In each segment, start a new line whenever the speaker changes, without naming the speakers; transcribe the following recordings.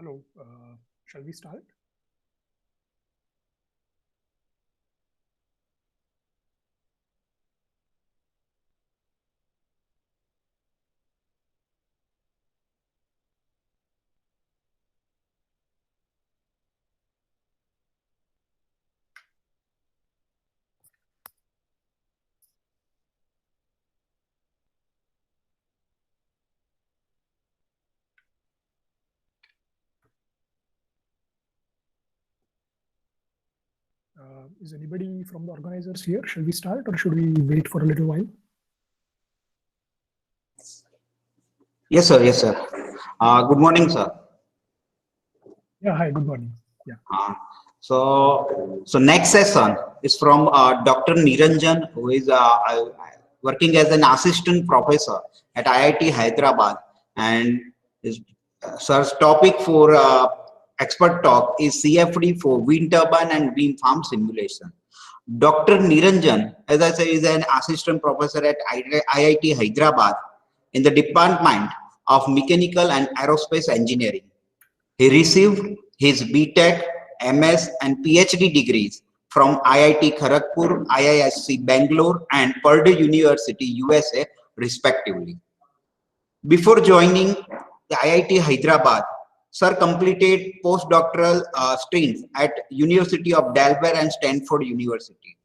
Hello, shall we start? Is anybody from the organizers here? Shall we start or should we wait for a little while?
Yes, sir. Yes, sir. Good morning, sir.
Yeah, hi, good morning. Yeah.
So next session is from Dr. Niranjan, who is working as an assistant professor at IIT Hyderabad, and his sir's topic for expert talk is CFD for wind turbine and wind farm simulation. Dr. Niranjan, as I say, is an assistant professor at IIT Hyderabad in the Department of Mechanical and Aerospace Engineering. He received his BTech, MS and PhD degrees from IIT Kharagpur, IISc Bangalore and Purdue University, USA, respectively. Before joining the IIT Hyderabad, Sir completed postdoctoral stints at University of Delaware and Stanford University.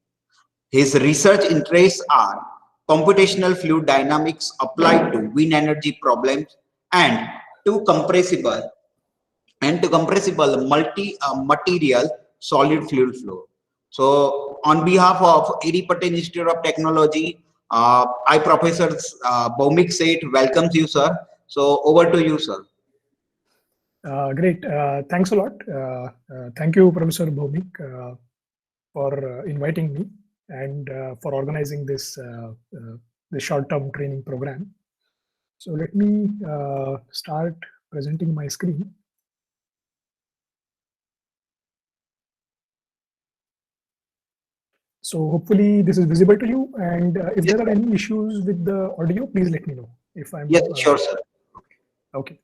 His research interests are computational fluid dynamics applied to wind energy problems and to compressible multi-material solid fluid flow. So on behalf of AD Patel Institute of Technology, I Professor Bhaumik Seth welcomes you, sir. So over to you, sir.
Great. Thanks a lot. Thank you, Professor Bhaumik, for inviting me and for organizing this short-term training program. So let me start presenting my screen. So hopefully this is visible to you, and if there are any issues with the audio, please let me know. If I'm
Sure, sir.
Okay.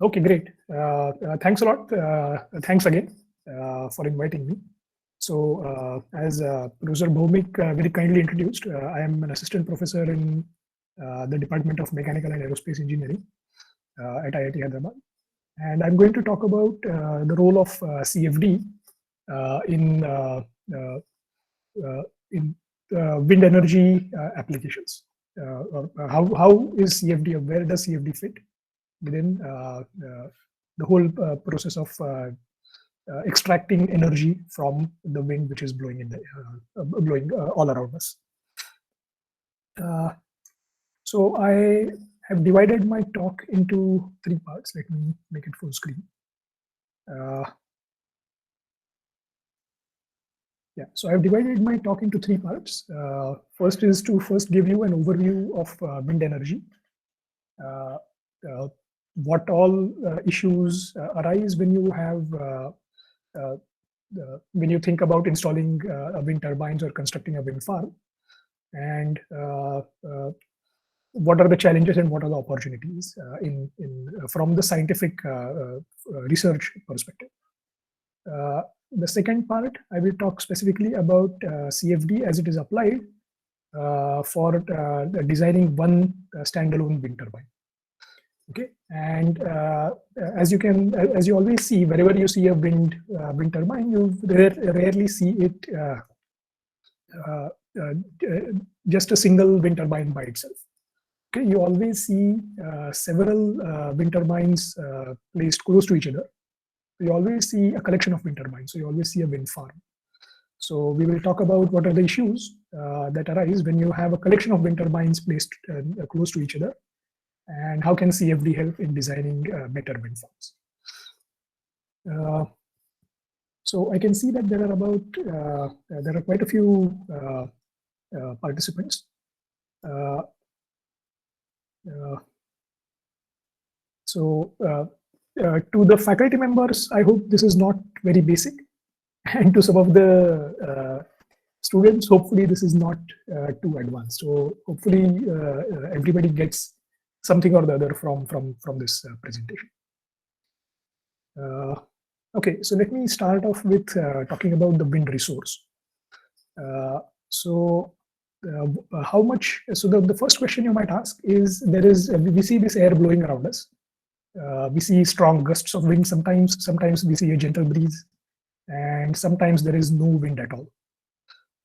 Okay, great. Thanks a lot. Thanks again for inviting me. So as Professor Bhaumik very kindly introduced, I am an assistant professor in the Department of Mechanical and Aerospace Engineering at IIT Hyderabad. And I'm going to talk about the role of CFD in wind energy applications. Or how is CFD, or where does CFD fit within the whole process of extracting energy from the wind which is blowing in the blowing all around us. So I have divided my talk into three parts. Let me make it full screen. Yeah, so I've divided my talk into three parts. First is to give you an overview of wind energy. What all issues arise when you have when you think about installing wind turbines or constructing a wind farm, and what are the challenges and what are the opportunities from the scientific research perspective. The second part, I will talk specifically about CFD as it is applied for designing one standalone wind turbine. Okay, and as you always see, wherever you see a wind turbine, you rarely see it just a single wind turbine by itself. Okay, you always see several wind turbines placed close to each other. You always see a collection of wind turbines, so you always see a wind farm. So we will talk about what are the issues that arise when you have a collection of wind turbines placed close to each other, and how can CFD help in designing better wind farms. So I can see that there are quite a few participants. To the faculty members, I hope this is not very basic, and to some of the students, hopefully this is not too advanced. So hopefully everybody gets something or the other from this presentation. Okay, so let me start off with talking about the wind resource. How much? So the first question you might ask is, we see this air blowing around us. We see strong gusts of wind sometimes we see a gentle breeze, and sometimes there is no wind at all.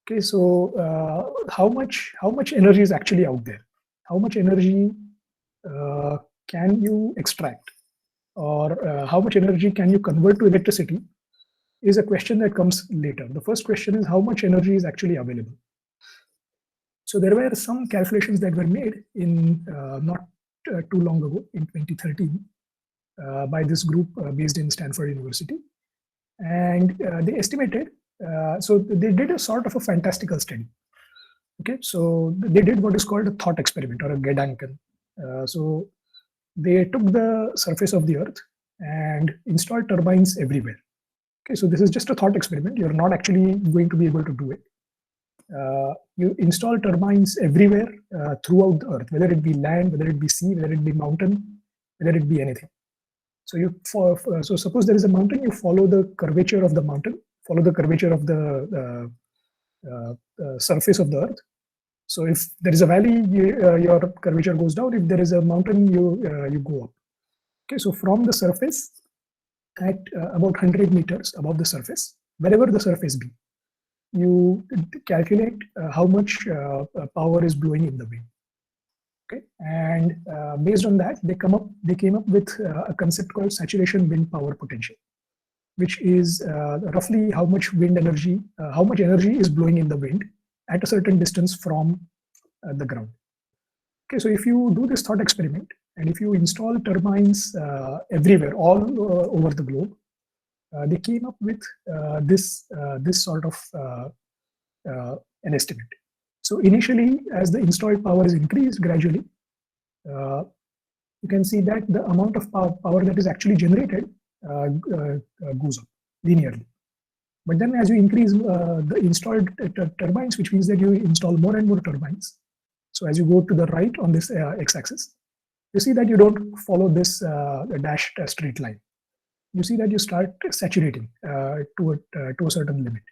Okay, so how much energy is actually out there? How much energy can you extract, or how much energy can you convert to electricity, is a question that comes later. The first question is how much energy is actually available. So there were some calculations that were made in not too long ago, in 2013, by this group based in Stanford University, and they estimated. So they did a sort of a fantastical study. Okay, so they did what is called a thought experiment, or a Gedanken. So they took the surface of the Earth and installed turbines everywhere. Okay, so this is just a thought experiment. You're not actually going to be able to do it. You install turbines everywhere throughout the Earth, whether it be land, whether it be sea, whether it be mountain, whether it be anything. So so suppose there is a mountain, you follow the curvature of the mountain, follow the curvature of the surface of the Earth. So if there is a valley, your curvature goes down. If there is a mountain, you go up. Okay, so from the surface, at about 100 meters above the surface, wherever the surface be, you calculate how much power is blowing in the wind. Okay, and based on that, they came up with a concept called saturation wind power potential, which is roughly how much wind energy, how much energy is blowing in the wind at a certain distance from the ground. Okay, so if you do this thought experiment, and if you install turbines everywhere, all over the globe, they came up with this sort of an estimate. So initially, as the installed power is increased gradually, you can see that the amount of power that is actually generated goes up linearly. But then as you increase the installed turbines, which means that you install more and more turbines. So as you go to the right on this x-axis, you see that you don't follow this dashed straight line. You see that you start saturating to a certain limit.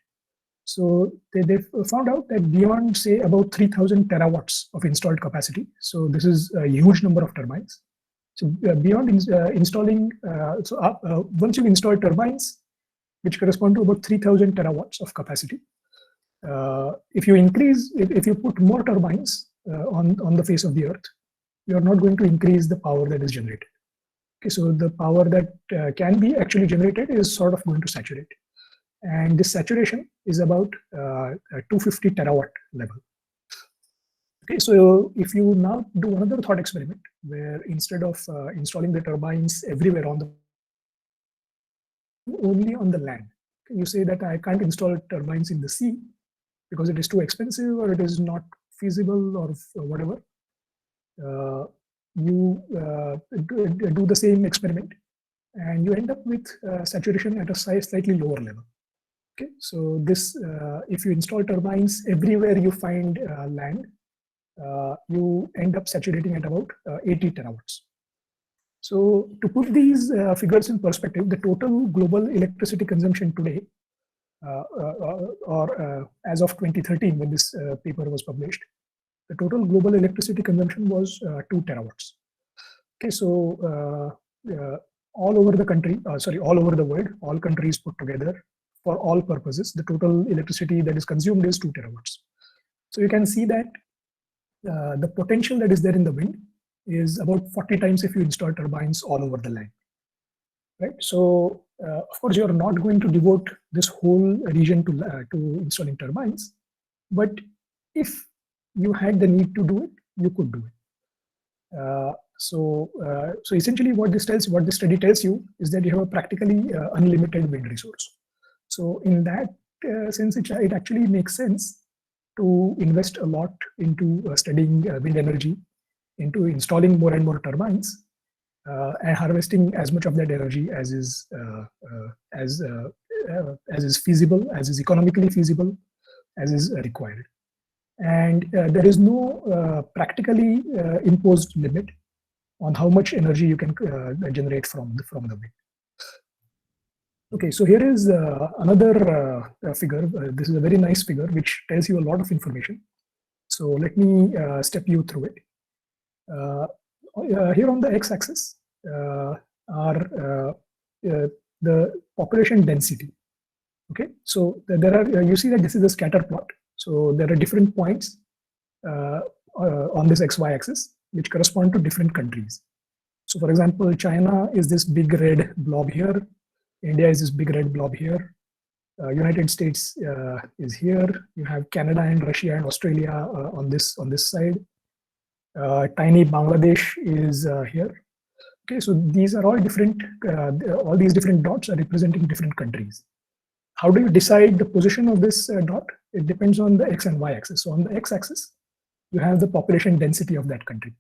So they found out that beyond, say, about 3,000 terawatts of installed capacity, so this is a huge number of turbines. So beyond installing, once you install turbines, which correspond to about 3,000 terawatts of capacity, if you put more turbines on the face of the Earth, you are not going to increase the power that is generated. Okay, so the power that can be actually generated is sort of going to saturate. And this saturation is about 250 terawatt level. Okay, so if you now do another thought experiment, where instead of installing the turbines everywhere only on the land, you say that I can't install turbines in the sea because it is too expensive, or it is not feasible, or whatever. You do the same experiment, and you end up with saturation at a slightly lower level. Okay, so this, if you install turbines everywhere you find land, you end up saturating at about 80 terawatts. So to put these figures in perspective, the total global electricity consumption today, or as of 2013, when this paper was published, the total global electricity consumption was 2 terawatts. Okay, so all over the country, all over the world, all countries put together, for all purposes, the total electricity that is consumed is 2 terawatts. So you can see that the potential that is there in the wind is about 40 times if you install turbines all over the land. Right. So of course, you are not going to devote this whole region to installing turbines, but if you had the need to do it, you could do it. So essentially, what this study tells you is that you have a practically unlimited wind resource. So in that sense, it actually makes sense to invest a lot into studying wind energy, into installing more and more turbines, and harvesting as much of that energy as is feasible, as is economically feasible, as is required. And there is no practically imposed limit on how much energy you can generate from the wind. Okay, so here is another figure. This is a very nice figure which tells you a lot of information. So let me step you through it. Here on the x-axis are the population density. Okay, so there are, you see that this is a scatter plot. So there are different points on this XY axis which correspond to different countries. So for example, China is this big red blob here. India is this big red blob here. United States is here. You have Canada and Russia and Australia on this side. Tiny Bangladesh is here. Okay, so these are all different. All these different dots are representing different countries. How do you decide the position of this dot? It depends on the x and y axis. So on the x axis, you have the population density of that country.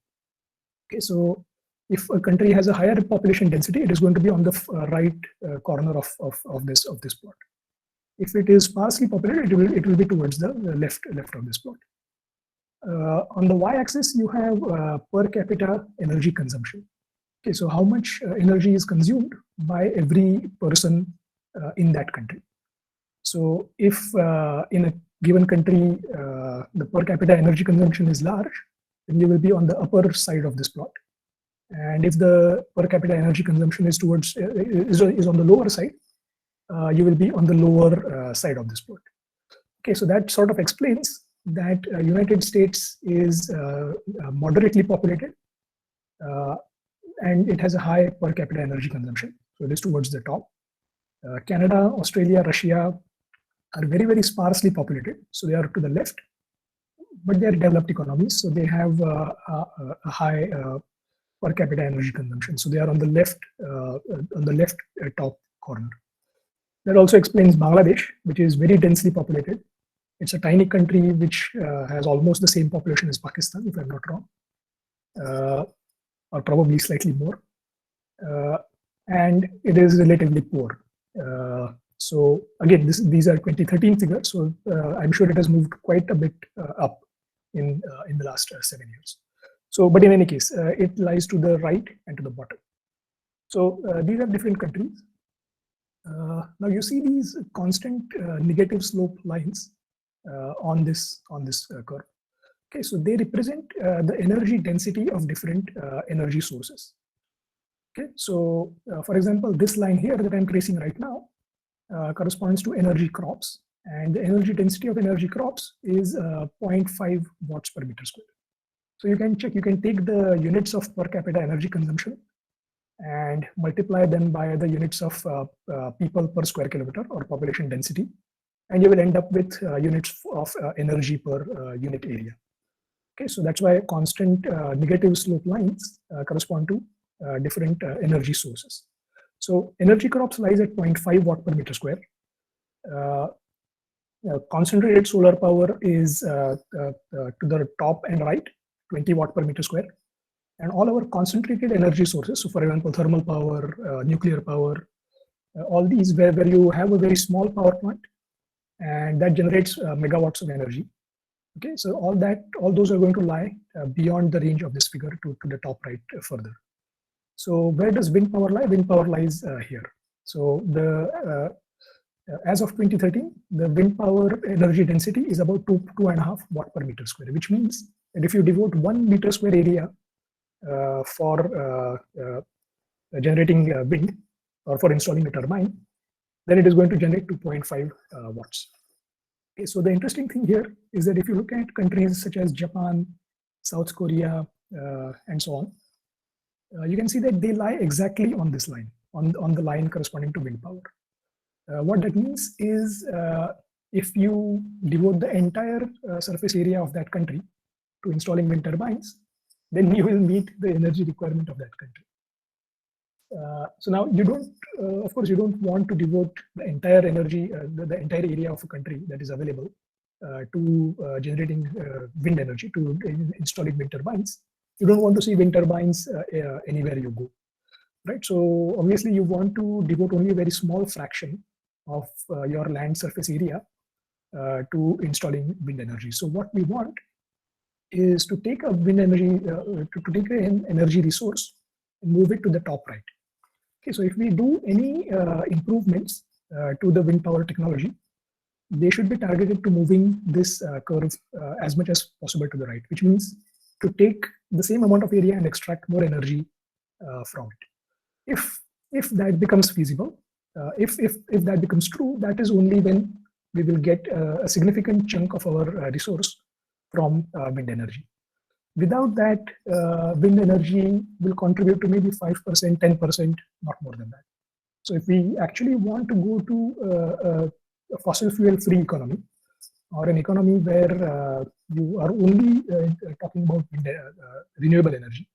Okay, so if a country has a higher population density, it is going to be on the right corner of this plot. If it is sparsely populated, it will be towards the left of this plot. On the y-axis, you have per capita energy consumption. Okay, so how much energy is consumed by every person in that country. So if in a given country, the per capita energy consumption is large, then you will be on the upper side of this plot. And if the per capita energy consumption is towards is on the lower side, you will be on the lower side of this plot. Okay, so that sort of explains that United States is moderately populated and it has a high per capita energy consumption. So it is towards the top. Canada, Australia, Russia are very, very sparsely populated. So they are to the left, but they are developed economies. So they have a high per capita energy consumption. So they are on the left top corner. That also explains Bangladesh, which is very densely populated. It's a tiny country which has almost the same population as Pakistan, if I'm not wrong, or probably slightly more. And it is relatively poor. So again, these are 2013 figures. So I'm sure it has moved quite a bit up in the last 7 years. So, but in any case, it lies to the right and to the bottom. So these are different countries. Now you see these constant negative slope lines on this curve. Okay, so they represent the energy density of different energy sources. Okay, so for example, this line here that I'm tracing right now corresponds to energy crops, and the energy density of energy crops is 0.5 watts per meter square. So you can check, you can take the units of per capita energy consumption and multiply them by the units of people per square kilometer or population density, and you will end up with units of energy per unit area. Okay, so that's why constant negative slope lines correspond to different energy sources. So energy crops lies at 0.5 watt per meter square. Concentrated solar power is to the top and right, 20 watt per meter square. And all our concentrated energy sources, so for example, thermal power, nuclear power, all these where you have a very small power plant and that generates megawatts of energy. Okay, so all those are going to lie beyond the range of this figure to the top right further. So where does wind power lie? Wind power lies here. So as of 2013, the wind power energy density is about 2.5 watt per meter square, which means that if you devote 1 meter square area for generating wind or for installing a turbine, then it is going to generate 2.5 watts. Okay, so the interesting thing here is that if you look at countries such as Japan, South Korea, and so on, you can see that they lie exactly on this line, on the line corresponding to wind power. What that means is if you devote the entire surface area of that country to installing wind turbines, then you will meet the energy requirement of that country. So now you don't, of course, you don't want to devote the entire energy, the entire area of a country that is available to generating wind energy, to installing wind turbines. You don't want to see wind turbines anywhere you go, right? So obviously you want to devote only a very small fraction of your land surface area to installing wind energy. So what we want is to take a wind energy, to take an energy resource and move it to the top right. Okay, so if we do any improvements to the wind power technology, they should be targeted to moving this curve as much as possible to the right, which means to take the same amount of area and extract more energy from it. If that becomes feasible, if that becomes true, that is only when we will get a significant chunk of our resource from wind energy. Without that, wind energy will contribute to maybe 5%, 10%, not more than that. So if we actually want to go to a fossil fuel free economy, or an economy where you are only talking about renewable energy,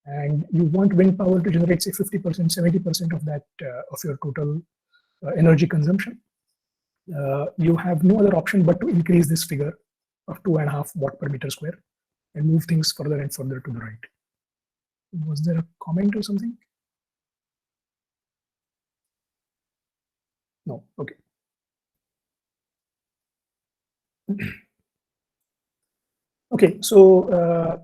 and you want wind power to generate say 50%, 70% of that of your total energy consumption, you have no other option but to increase this figure of 2.5 watt per meter square and move things further and further to the right. Was there a comment or something? No, okay. Okay, so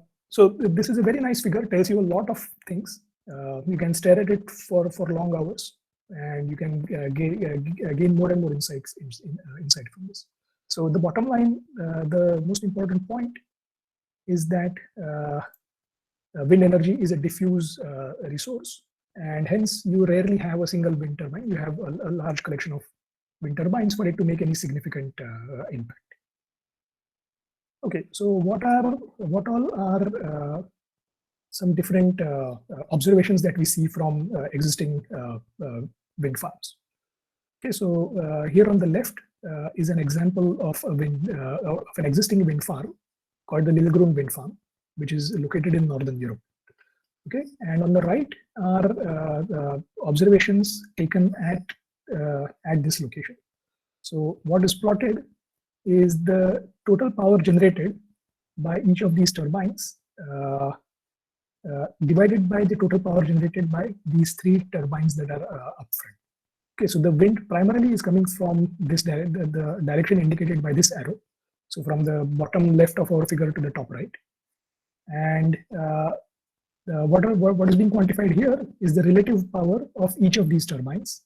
this is a very nice figure, tells you a lot of things. You can stare at it for long hours, and you can gain more and more insight from this. So the bottom line, the most important point is that wind energy is a diffuse resource, and hence you rarely have a single wind turbine. You have a large collection of wind turbines for it to make any significant impact. Okay, so what all are some different observations that we see from existing wind farms? Okay, so here on the left is an example of an existing wind farm called the Lillgrund wind farm, which is located in Northern Europe. Okay, and on the right are observations taken at this location. So what is plotted is the total power generated by each of these turbines divided by the total power generated by these 3 turbines that are up front. Okay, so the wind primarily is coming from this the direction indicated by this arrow. So from the bottom left of our figure to the top right. And what is being quantified here is the relative power of each of these turbines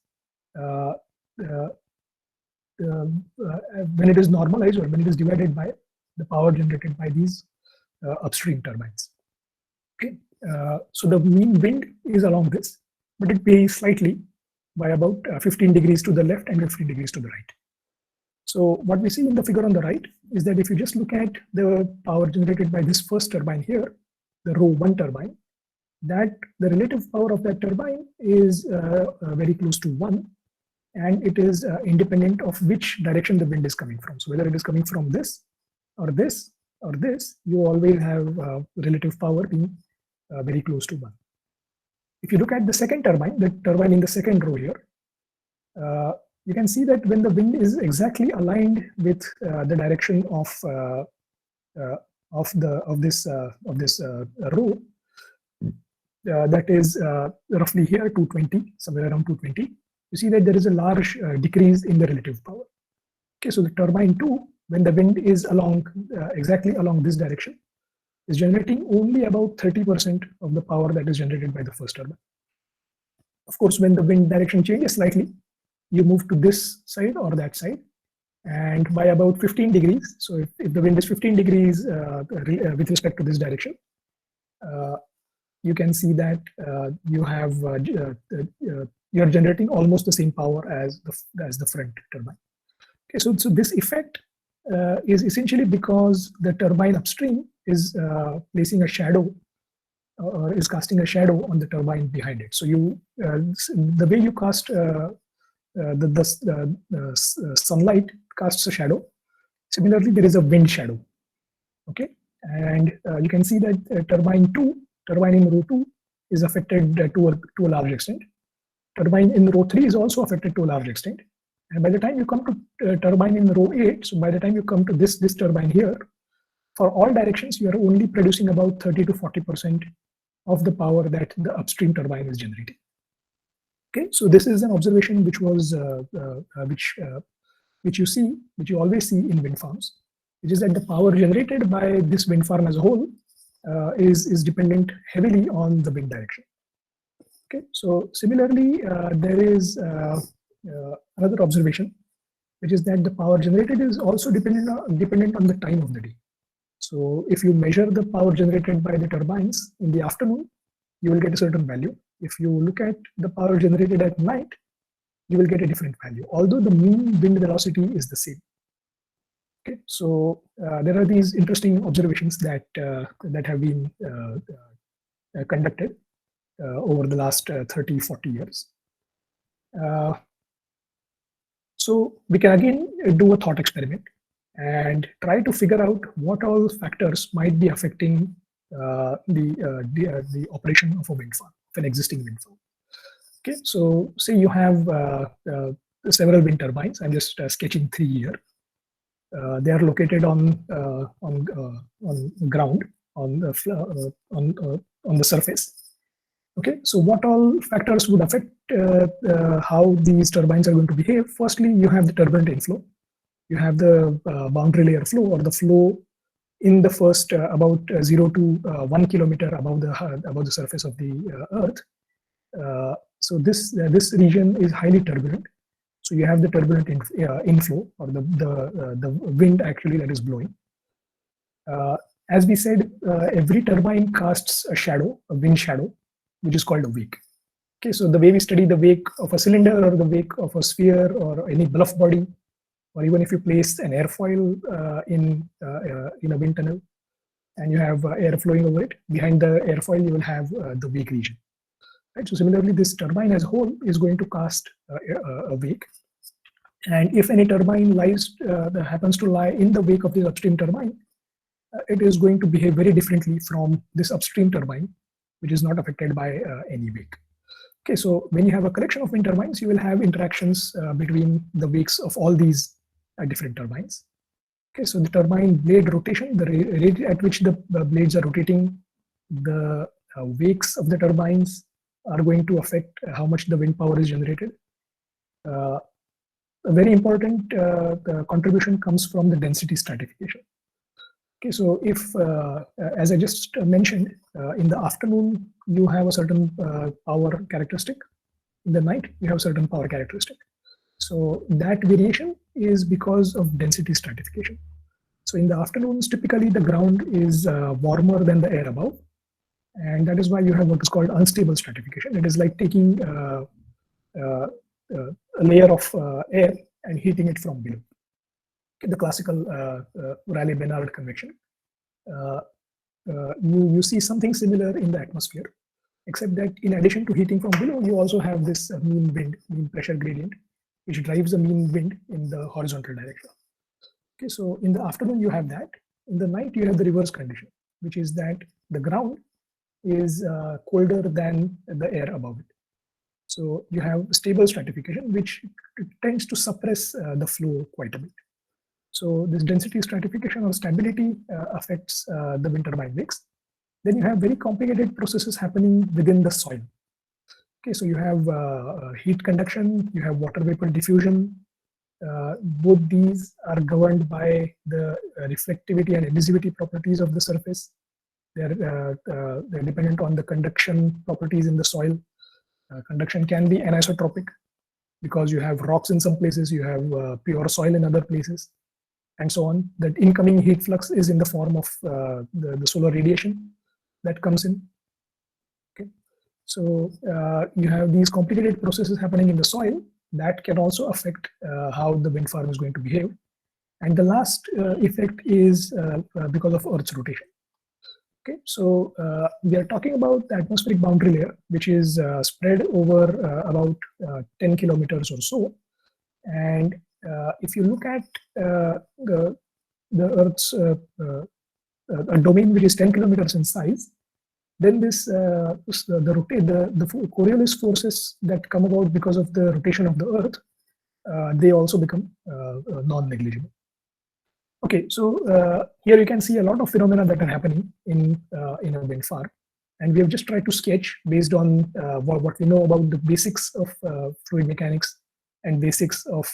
when it is normalized, or when it is divided by the power generated by these upstream turbines. Okay, so the mean wind is along this, but it varies slightly by about 15 degrees to the left and 15 degrees to the right. So what we see in the figure on the right is that if you just look at the power generated by this first turbine here, the row 1 turbine, that the relative power of that turbine is very close to 1, and it is independent of which direction the wind is coming from. So whether it is coming from this or this or this, you always have relative power being very close to 1. If you look at the second turbine, the turbine in the second row here, you can see that when the wind is exactly aligned with the direction of this row, that is roughly here 220, somewhere around 220, you see that there is a large decrease in the relative power. Okay, so the turbine 2, when the wind is along exactly along this direction, is generating only about 30% of the power that is generated by the first turbine. Of course, when the wind direction changes slightly, you move to this side or that side, and by about 15 degrees, so if the wind is 15 degrees with respect to this direction, you can see that you are generating almost the same power as the front turbine. Okay, so this effect is essentially because the turbine upstream is placing a shadow, or is casting a shadow on the turbine behind it. So the way you cast sunlight casts a shadow, similarly there is a wind shadow. Okay, and you can see that turbine in row 2 is affected to a large extent. Turbine in row 3 is also affected to a large extent. And by the time you come to turbine in row 8, so by the time you come to this turbine here, for all directions, you are only producing about 30 to 40% of the power that the upstream turbine is generating. Okay, so this is an observation which was which you always see in wind farms, which is that the power generated by this wind farm as a whole is dependent heavily on the wind direction. Okay, so similarly, there is another observation, which is that the power generated is also dependent on the time of the day. So if you measure the power generated by the turbines in the afternoon, you will get a certain value. If you look at the power generated at night, you will get a different value, although the mean wind velocity is the same. Okay, so there are these interesting observations that have been conducted over the last 30, 40 years. So we can again do a thought experiment and try to figure out what all factors might be affecting the operation of a wind farm, of an existing wind farm. Okay, so say you have several wind turbines. I'm just sketching 3 here. They are located on ground, on the surface. Okay, so what all factors would affect how these turbines are going to behave? Firstly, you have the turbulent inflow. You have the boundary layer flow, or the flow in the first about 0 to 1 kilometer above the surface of the Earth. So this region is highly turbulent. So you have the turbulent inflow, or the wind actually that is blowing. As we said, every turbine casts a shadow, a wind shadow, which is called a wake. Okay, so the way we study the wake of a cylinder or the wake of a sphere or any bluff body, or even if you place an airfoil in a wind tunnel and you have air flowing over it, behind the airfoil you will have the wake region. Right? So similarly, this turbine as a whole is going to cast a wake. And if any turbine happens to lie in the wake of the upstream turbine, it is going to behave very differently from this upstream turbine, which is not affected by any wake. Okay, so when you have a collection of wind turbines, you will have interactions between the wakes of all these different turbines. Okay, so the turbine blade rotation, the rate at which the blades are rotating, the wakes of the turbines are going to affect how much the wind power is generated. A very important contribution comes from the density stratification. Okay, so if, as I just mentioned, in the afternoon you have a certain power characteristic, in the night you have a certain power characteristic. So that variation is because of density stratification. So in the afternoons, typically the ground is warmer than the air above, and that is why you have what is called unstable stratification. It is like taking a layer of air and heating it from below. Okay, the classical Rayleigh-Bénard convection. You see something similar in the atmosphere, except that in addition to heating from below, you also have this mean pressure gradient, which drives the mean wind in the horizontal direction. Okay, so in the afternoon you have that. In the night you have the reverse condition, which is that the ground is colder than the air above it. So you have stable stratification, which tends to suppress the flow quite a bit. So this density stratification or stability affects the wind turbine wakes. Then you have very complicated processes happening within the soil. Okay, so you have heat conduction, you have water vapor diffusion. Both these are governed by the reflectivity and emissivity properties of the surface. They're dependent on the conduction properties in the soil. Conduction can be anisotropic because you have rocks in some places, you have pure soil in other places, and so on. That incoming heat flux is in the form of the solar radiation that comes in. Okay, so you have these complicated processes happening in the soil that can also affect how the wind farm is going to behave. And the last effect is because of Earth's rotation. Okay, so we are talking about the atmospheric boundary layer, which is spread over about 10 kilometers or so. And if you look at the Earth's a domain which is 10 kilometers in size, then the Coriolis forces that come about because of the rotation of the Earth, they also become non-negligible. Okay, so here you can see a lot of phenomena that are happening in a wind farm, and we have just tried to sketch based on what we know about the basics of fluid mechanics and basics of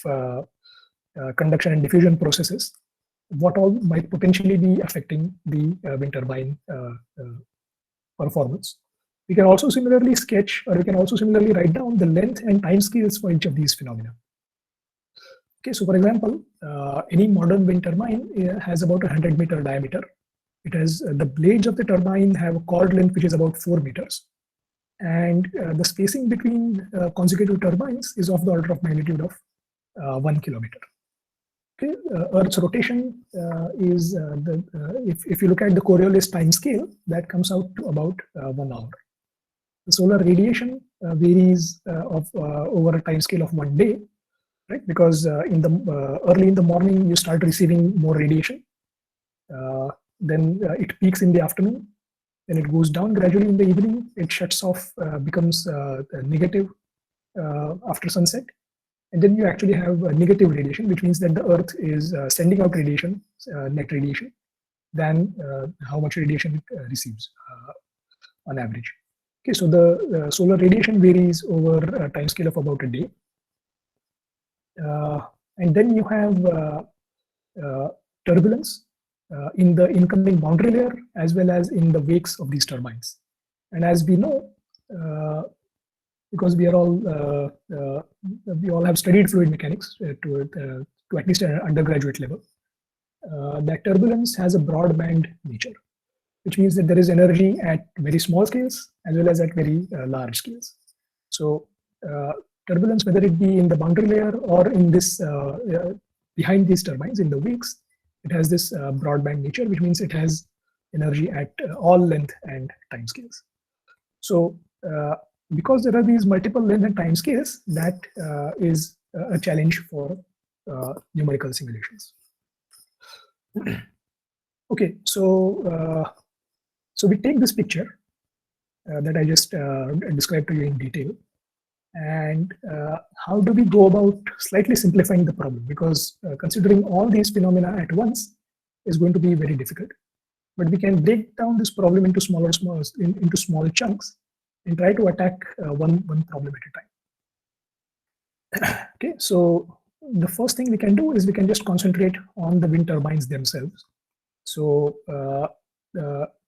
conduction and diffusion processes, what all might potentially be affecting the wind turbine performance. We can also similarly sketch, or we can also similarly write down the length and time scales for each of these phenomena. Okay, so for example, any modern wind turbine has about 100-meter diameter. It has the blades of the turbine have a chord length which is about 4 meters, and the spacing between consecutive turbines is of the order of magnitude of 1 kilometer. Okay, Earth's rotation is if you look at the Coriolis time scale, that comes out to about 1 hour. The solar radiation varies over a time scale of 1 day, right? Because early in the morning you start receiving more radiation. Then it peaks in the afternoon, then it goes down gradually in the evening. It shuts off, becomes negative after sunset, and then you actually have negative radiation, which means that the Earth is sending out radiation, net radiation, than how much radiation it receives on average. Okay, so the solar radiation varies over a time scale of about a day, and then you have turbulence in the incoming boundary layer as well as in the wakes of these turbines. And as we know, because we all have studied fluid mechanics to at least an undergraduate level, that turbulence has a broadband nature, which means that there is energy at very small scales as well as at very large scales. So turbulence, whether it be in the boundary layer or in this behind these turbines in the wakes, it has this broadband nature, which means it has energy at all length and time scales. So because there are these multiple length and time scales, that is a challenge for numerical simulations. Okay, so we take this picture that I just described to you in detail, and how do we go about slightly simplifying the problem? Because considering all these phenomena at once is going to be very difficult. But we can break down this problem into small chunks and try to attack one problem at a time. Okay, so the first thing we can do is we can just concentrate on the wind turbines themselves. So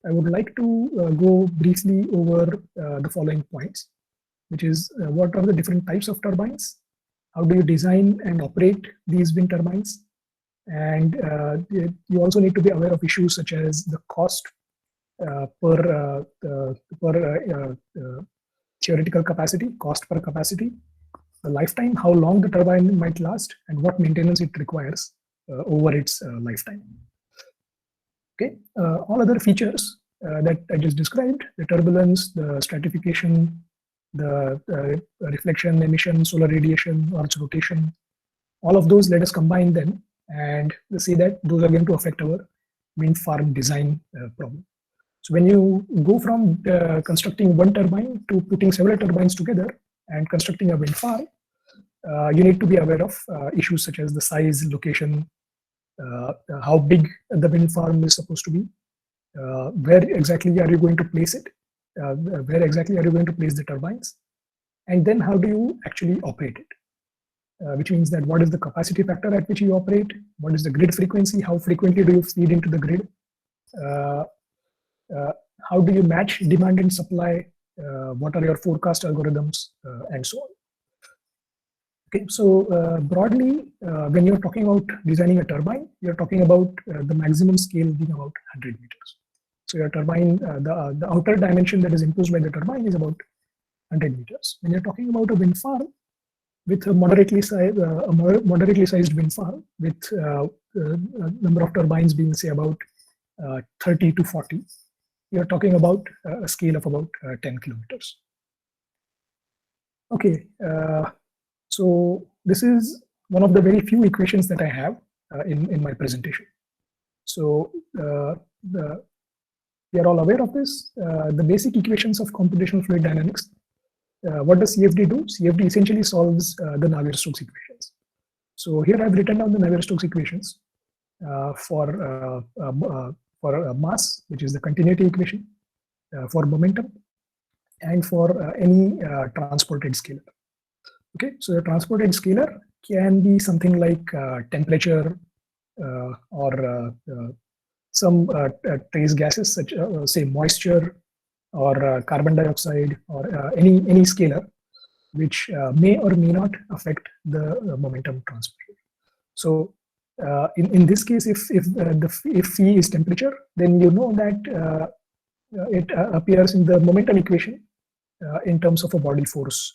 I would like to go briefly over the following points, which is what are the different types of turbines, how do you design and operate these wind turbines, and you also need to be aware of issues such as the cost per theoretical capacity, cost per capacity, the lifetime, how long the turbine might last, and what maintenance it requires over its lifetime. Okay, all other features that I just described, the turbulence, the stratification, the reflection, emission, solar radiation, Earth's rotation, all of those, let us combine them and say that those are going to affect our wind farm design problem. So when you go from constructing one turbine to putting several turbines together and constructing a wind farm, you need to be aware of issues such as the size, location, how big the wind farm is supposed to be, where exactly are you going to place it, where exactly are you going to place the turbines, and then how do you actually operate it, which means that what is the capacity factor at which you operate, what is the grid frequency, how frequently do you feed into the grid, how do you match demand and supply, what are your forecast algorithms, and so on. Okay, so broadly, when you're talking about designing a turbine, you're talking about the maximum scale being about 100 meters. So your turbine, the outer dimension that is imposed by the turbine is about 100 meters. When you're talking about a wind farm with a moderately sized wind farm with a number of turbines being, say, about 30 to 40, you're talking about a scale of about 10 kilometers. Okay, so this is one of the very few equations that I have in my presentation. So we are all aware of this, the basic equations of computational fluid dynamics. What does CFD do? CFD essentially solves the Navier-Stokes equations. So here I've written down the Navier-Stokes equations for mass, which is the continuity equation, for momentum, and for any transported scalar. Okay, so the transported scalar can be something like temperature or some trace gases, such say moisture, or carbon dioxide or any scalar, which may or may not affect the momentum transfer. So in this case, if phi is temperature, then you know that it appears in the momentum equation in terms of a body force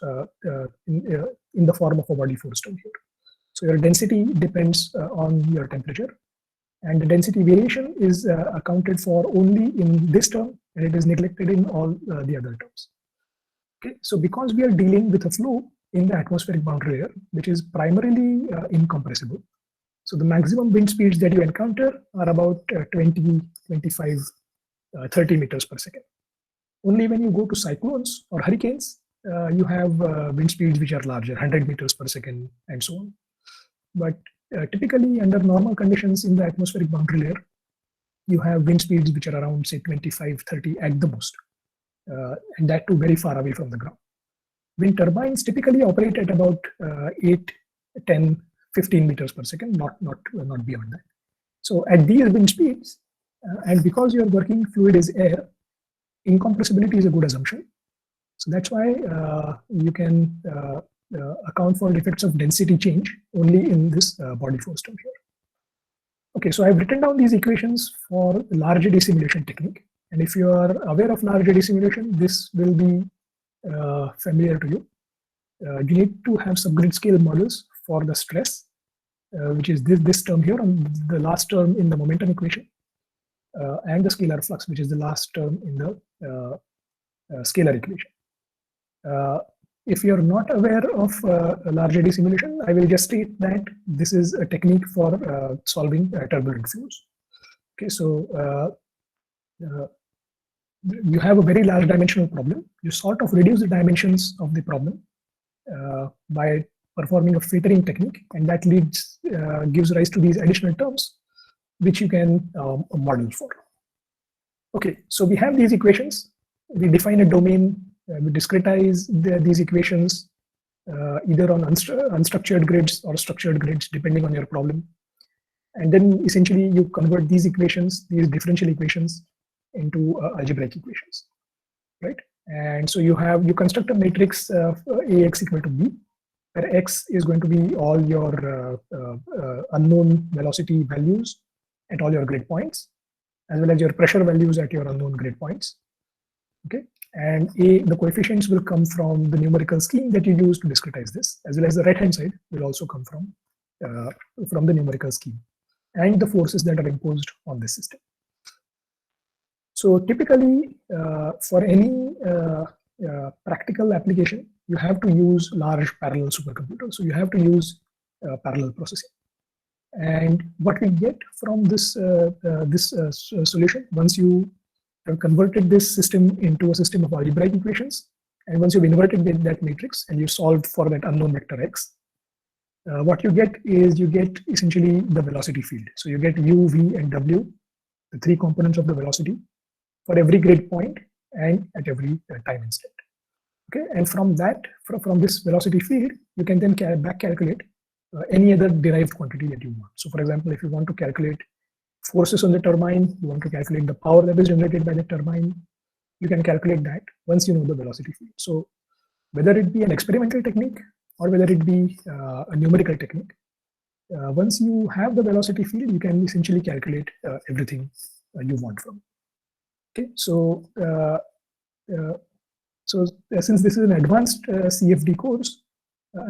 in the form of a body force term here. So your density depends on your temperature, and the density variation is accounted for only in this term, and it is neglected in all the other terms. Okay, so because we are dealing with a flow in the atmospheric boundary layer, which is primarily incompressible, so the maximum wind speeds that you encounter are about 20, 25, 30 meters per second. Only when you go to cyclones or hurricanes, you have wind speeds which are larger, 100 meters per second and so on. But typically under normal conditions in the atmospheric boundary layer, you have wind speeds which are around say 25, 30 at the most, and that too very far away from the ground. Wind turbines typically operate at about 8, 10, 15 meters per second, not beyond that. So at these wind speeds, and because your working fluid is air, incompressibility is a good assumption. So that's why you can account for effects of density change only in this body force term here. Okay, so I've written down these equations for large eddy simulation technique. And if you are aware of large eddy simulation, this will be familiar to you. You need to have subgrid scale models for the stress, which is this term here, on the last term in the momentum equation, and the scalar flux, which is the last term in the scalar equation. If you're not aware of large eddy simulation, I will just state that this is a technique for solving turbulent flows. Okay, so you have a very large dimensional problem. You sort of reduce the dimensions of the problem by performing a filtering technique, and that gives rise to these additional terms which you can model for. Okay, so we have these equations. We define a domain. We discretize these equations either on unstructured grids or structured grids, depending on your problem. And then essentially you convert these equations, these differential equations, into algebraic equations, right? And so you construct a matrix of Ax equal to B, where X is going to be all your unknown velocity values at all your grid points, as well as your pressure values at your unknown grid points. Okay, and the coefficients will come from the numerical scheme that you use to discretize this, as well as the right-hand side will also come from the numerical scheme and the forces that are imposed on this system. So typically, for any practical application, you have to use large parallel supercomputers. So you have to use parallel processing. And what we get from this solution, once you have converted this system into a system of algebraic equations, and once you've inverted that matrix and you solved for that unknown vector x, what you get is you get essentially the velocity field. So you get u, v, and w, the three components of the velocity, for every grid point and at every time instant. Okay, and from that, from this velocity field, you can then back calculate any other derived quantity that you want. So for example, if you want to calculate forces on the turbine, you want to calculate the power that is generated by the turbine, you can calculate that once you know the velocity field. So whether it be an experimental technique or whether it be a numerical technique, once you have the velocity field, you can essentially calculate everything you want from it. Okay, so since this is an advanced CFD course,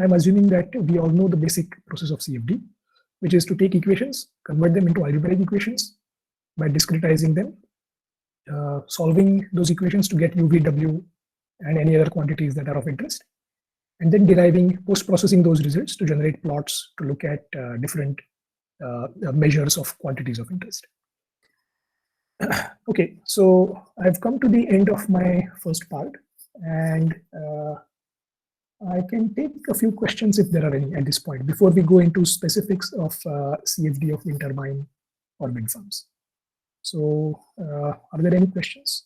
I'm assuming that we all know the basic process of CFD, which is to take equations, convert them into algebraic equations by discretizing them, solving those equations to get u, v, w, and any other quantities that are of interest, and then deriving, post-processing those results to generate plots to look at different measures of quantities of interest. Okay, so I've come to the end of my first part, and I can take a few questions if there are any at this point, before we go into specifics of CFD of wind turbine or wind farms. So are there any questions?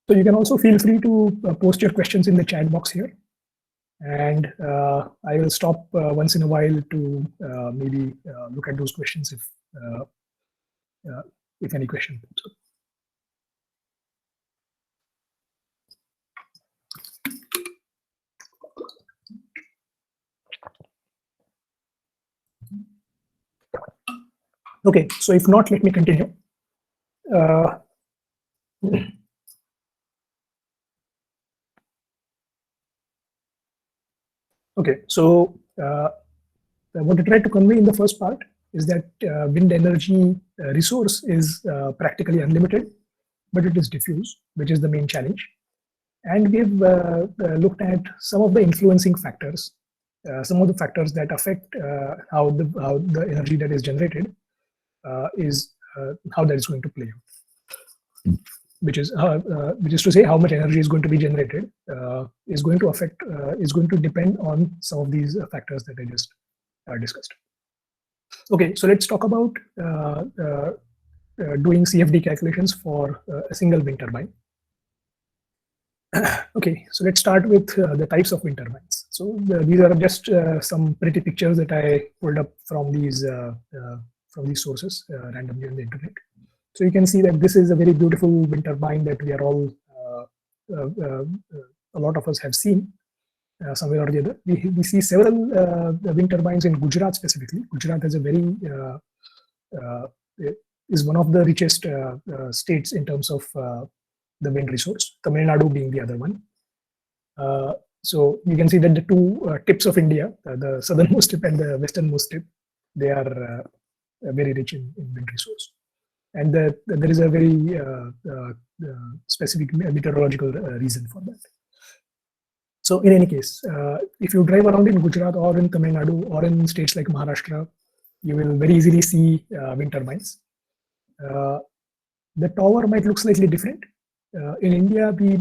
So you can also feel free to post your questions in the chat box here. And I will stop once in a while to maybe look at those questions if any question pops up. Okay, so if not, let me continue. Okay, so what I tried to convey in the first part is that wind energy resource is practically unlimited, but it is diffuse, which is the main challenge. And we've looked at some of the influencing factors, some of the factors that affect how the energy that is generated is how that is going to play out. Which is to say, how much energy is going to be generated is going to depend on some of these factors that I just discussed. Okay, so let's talk about doing CFD calculations for a single wind turbine. Okay, so let's start with the types of wind turbines. So these are just some pretty pictures that I pulled up from these sources randomly on the internet. So you can see that this is a very beautiful wind turbine that we are all, a lot of us have seen somewhere or the other. We see several wind turbines in Gujarat specifically. Gujarat has a very, is one of the richest states in terms of the wind resource, Tamil Nadu being the other one. So you can see that the two tips of India, the southernmost tip and the westernmost tip, they are very rich in wind resource. And there is a very specific meteorological reason for that. So in any case, if you drive around in Gujarat or in Tamil Nadu or in states like Maharashtra, you will very easily see wind turbines. The tower might look slightly different. In India, we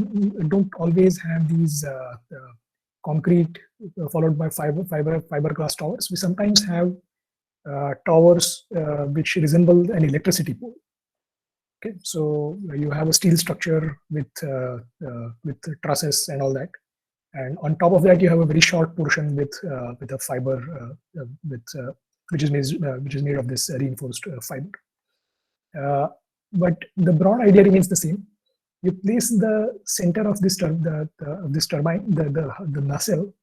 don't always have these concrete followed by fiberglass towers. We sometimes have towers which resemble an electricity pole. Okay, so you have a steel structure with trusses and all that, and on top of that you have a very short portion with a fiber which is made of this reinforced fiber. But the broad idea remains the same. You place the center of this turbine, the nacelle,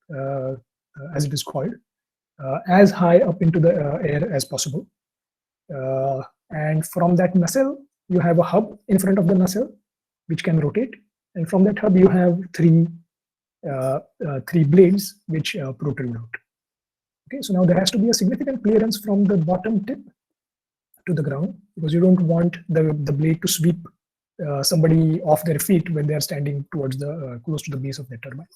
as it is called, as high up into the air as possible, and from that nacelle you have a hub in front of the nacelle which can rotate, and from that hub you have three blades which protrude out. Okay, so now there has to be a significant clearance from the bottom tip to the ground, because you don't want the blade to sweep somebody off their feet when they are standing towards the close to the base of the turbine.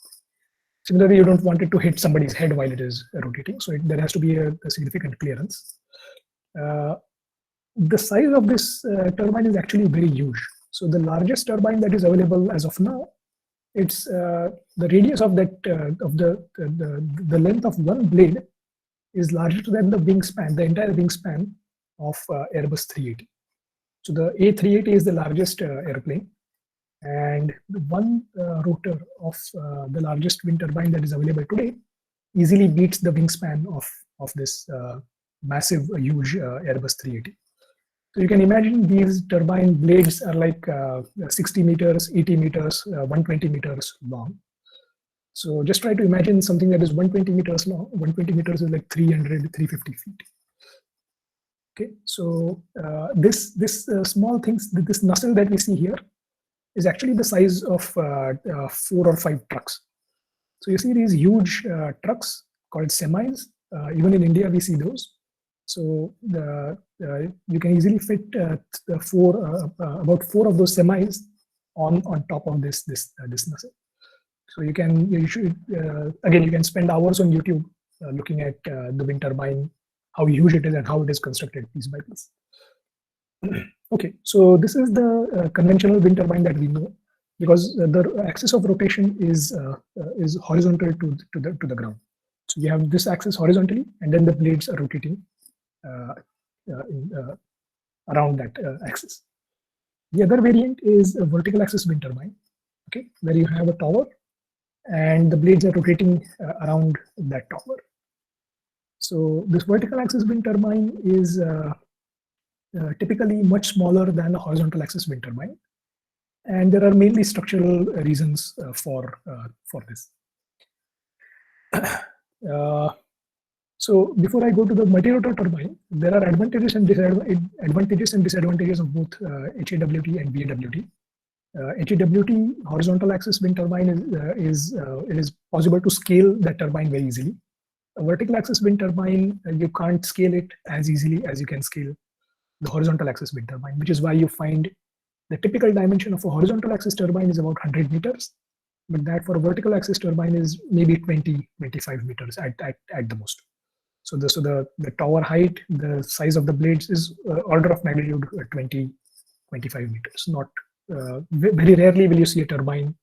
Similarly, you don't want it to hit somebody's head while it is rotating, so there has to be a significant clearance. The size of this turbine is actually very huge. So the largest turbine that is available as of now, it's the radius of that the length of one blade is larger than the wingspan, the entire wingspan of Airbus 380. So the A380 is the largest airplane, and the one rotor of the largest wind turbine that is available today easily beats the wingspan of this massive, huge Airbus 380. So you can imagine these turbine blades are like 60 meters, 80 meters, 120 meters long. So just try to imagine something that is 120 meters long. 120 meters is like 300, 350 feet. Okay, so this small things, this nacelle that we see here is actually the size of 4 or 5 trucks. So you see these huge trucks called semis. Even in India, we see those. So you can easily fit about 4 of those semis on top of this nacelle. So you can spend hours on YouTube looking at the wind turbine, how huge it is and how it is constructed piece by piece. Okay, so this is the conventional wind turbine that we know, because the axis of rotation is horizontal to the ground. So you have this axis horizontally, and then the blades are rotating around that axis. The other variant is a vertical axis wind turbine, okay, where you have a tower, and the blades are rotating around that tower. So this vertical axis wind turbine is typically much smaller than a horizontal axis wind turbine, and there are mainly structural reasons for this. So before I go to the multi-rotor turbine, there are advantages and disadvantages of both HAWT and VAWT. HAWT, horizontal axis wind turbine, it is possible to scale that turbine very easily. A vertical axis wind turbine, you can't scale it as easily as you can scale the horizontal axis wind turbine, which is why you find the typical dimension of a horizontal axis turbine is about 100 meters, but that for a vertical axis turbine is maybe 20-25 meters at the most. So the tower height, the size of the blades is order of magnitude 20-25 meters. Not very rarely will you see a turbine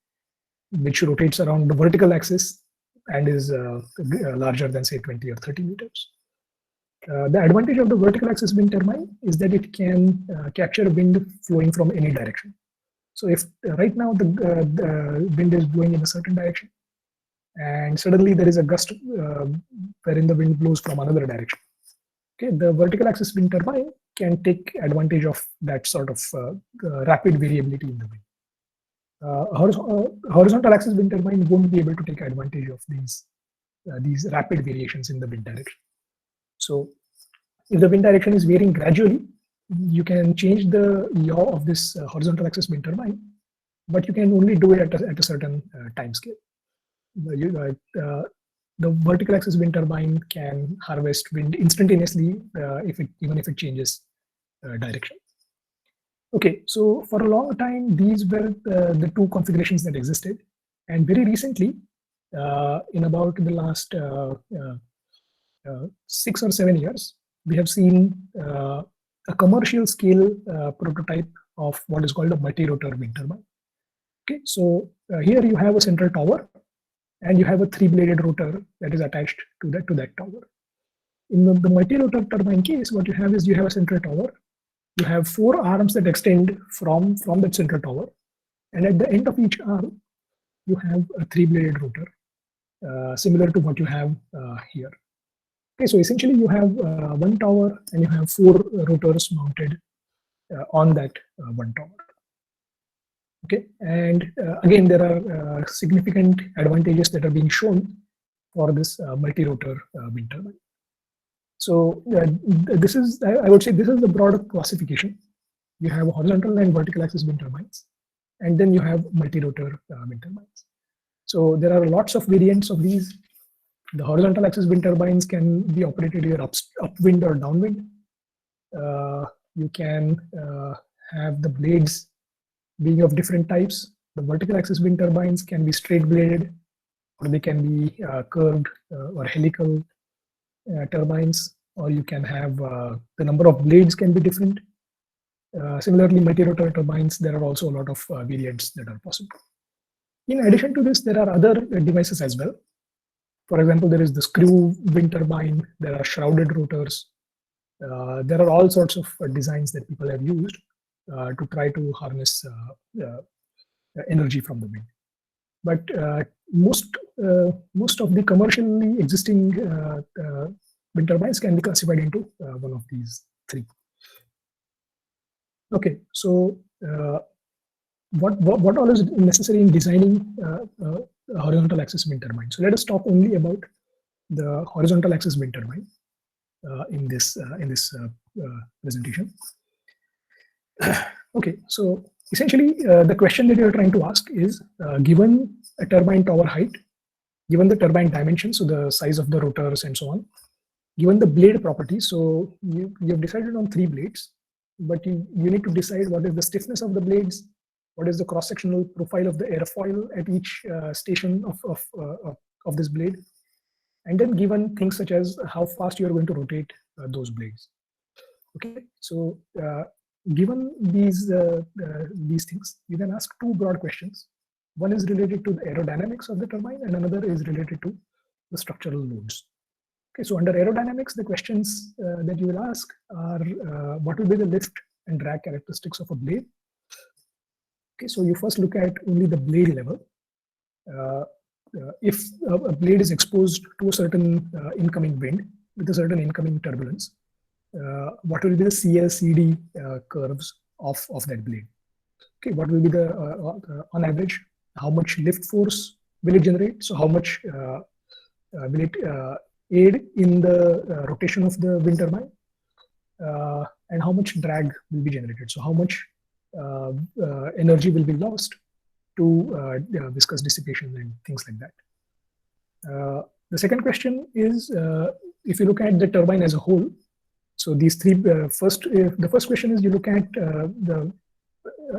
which rotates around the vertical axis and is larger than say 20 or 30 meters. The advantage of the vertical axis wind turbine is that it can capture wind flowing from any direction. So if right now the wind is blowing in a certain direction, and suddenly there is a gust wherein the wind blows from another direction, okay, the vertical axis wind turbine can take advantage of that sort of rapid variability in the wind. Horizontal axis wind turbine won't be able to take advantage of these rapid variations in the wind direction. So if the wind direction is varying gradually, you can change the yaw of this horizontal axis wind turbine, but you can only do it at a certain time scale. The vertical axis wind turbine can harvest wind instantaneously even if it changes direction. Okay, so for a long time, these were the two configurations that existed, and very recently, in about the last 6 or 7 years, we have seen a commercial scale prototype of what is called a multi-rotor wind turbine. Okay, so here you have a central tower, and you have a 3-bladed rotor that is attached to that tower. In the multi-rotor turbine case, what you have is you have a central tower. You have 4 arms that extend from that central tower, and at the end of each arm, you have a 3-bladed rotor, similar to what you have here. Okay, so essentially you have one tower and you have 4 rotors mounted on that one tower. Okay, and again, there are significant advantages that are being shown for this multi-rotor wind turbine. So this is, I would say, this is the broader classification. You have horizontal and vertical axis wind turbines, and then you have multi-rotor wind turbines. So there are lots of variants of these. The horizontal axis wind turbines can be operated either upwind or downwind. You can have the blades being of different types. The vertical axis wind turbines can be straight bladed, or they can be curved or helical turbines, or you can have the number of blades can be different. Similarly, multi-rotor turbines, there are also a lot of variants that are possible. In addition to this, there are other devices as well. For example, there is the screw wind turbine, there are shrouded rotors. There are all sorts of designs that people have used to try to harness energy from the wind. But most of the commercially existing wind turbines can be classified into one of these 3. Okay, so what all is necessary in designing a horizontal axis wind turbine? So let us talk only about the horizontal axis wind turbine in this presentation. Okay, so essentially the question that you are trying to ask is, given a turbine tower height, given the turbine dimensions, so the size of the rotors and so on, given the blade properties, so you have decided on 3 blades, but you need to decide what is the stiffness of the blades, what is the cross-sectional profile of the airfoil at each station of this blade, and then given things such as how fast you are going to rotate those blades. Okay, so given these things, you can ask 2 broad questions. One is related to the aerodynamics of the turbine, and another is related to the structural loads. Okay, so under aerodynamics, the questions that you will ask are what will be the lift and drag characteristics of a blade. Okay, so you first look at only the blade level. if a blade is exposed to a certain incoming wind with a certain incoming turbulence, what will be the CL/CD curves of that blade? Okay, what will be the on average, how much lift force will it generate? So how much will it aid in the rotation of the wind turbine? And how much drag will be generated? So how much energy will be lost to viscous dissipation and things like that. The second question is, if you look at the turbine as a whole, so these three, the first question is you look at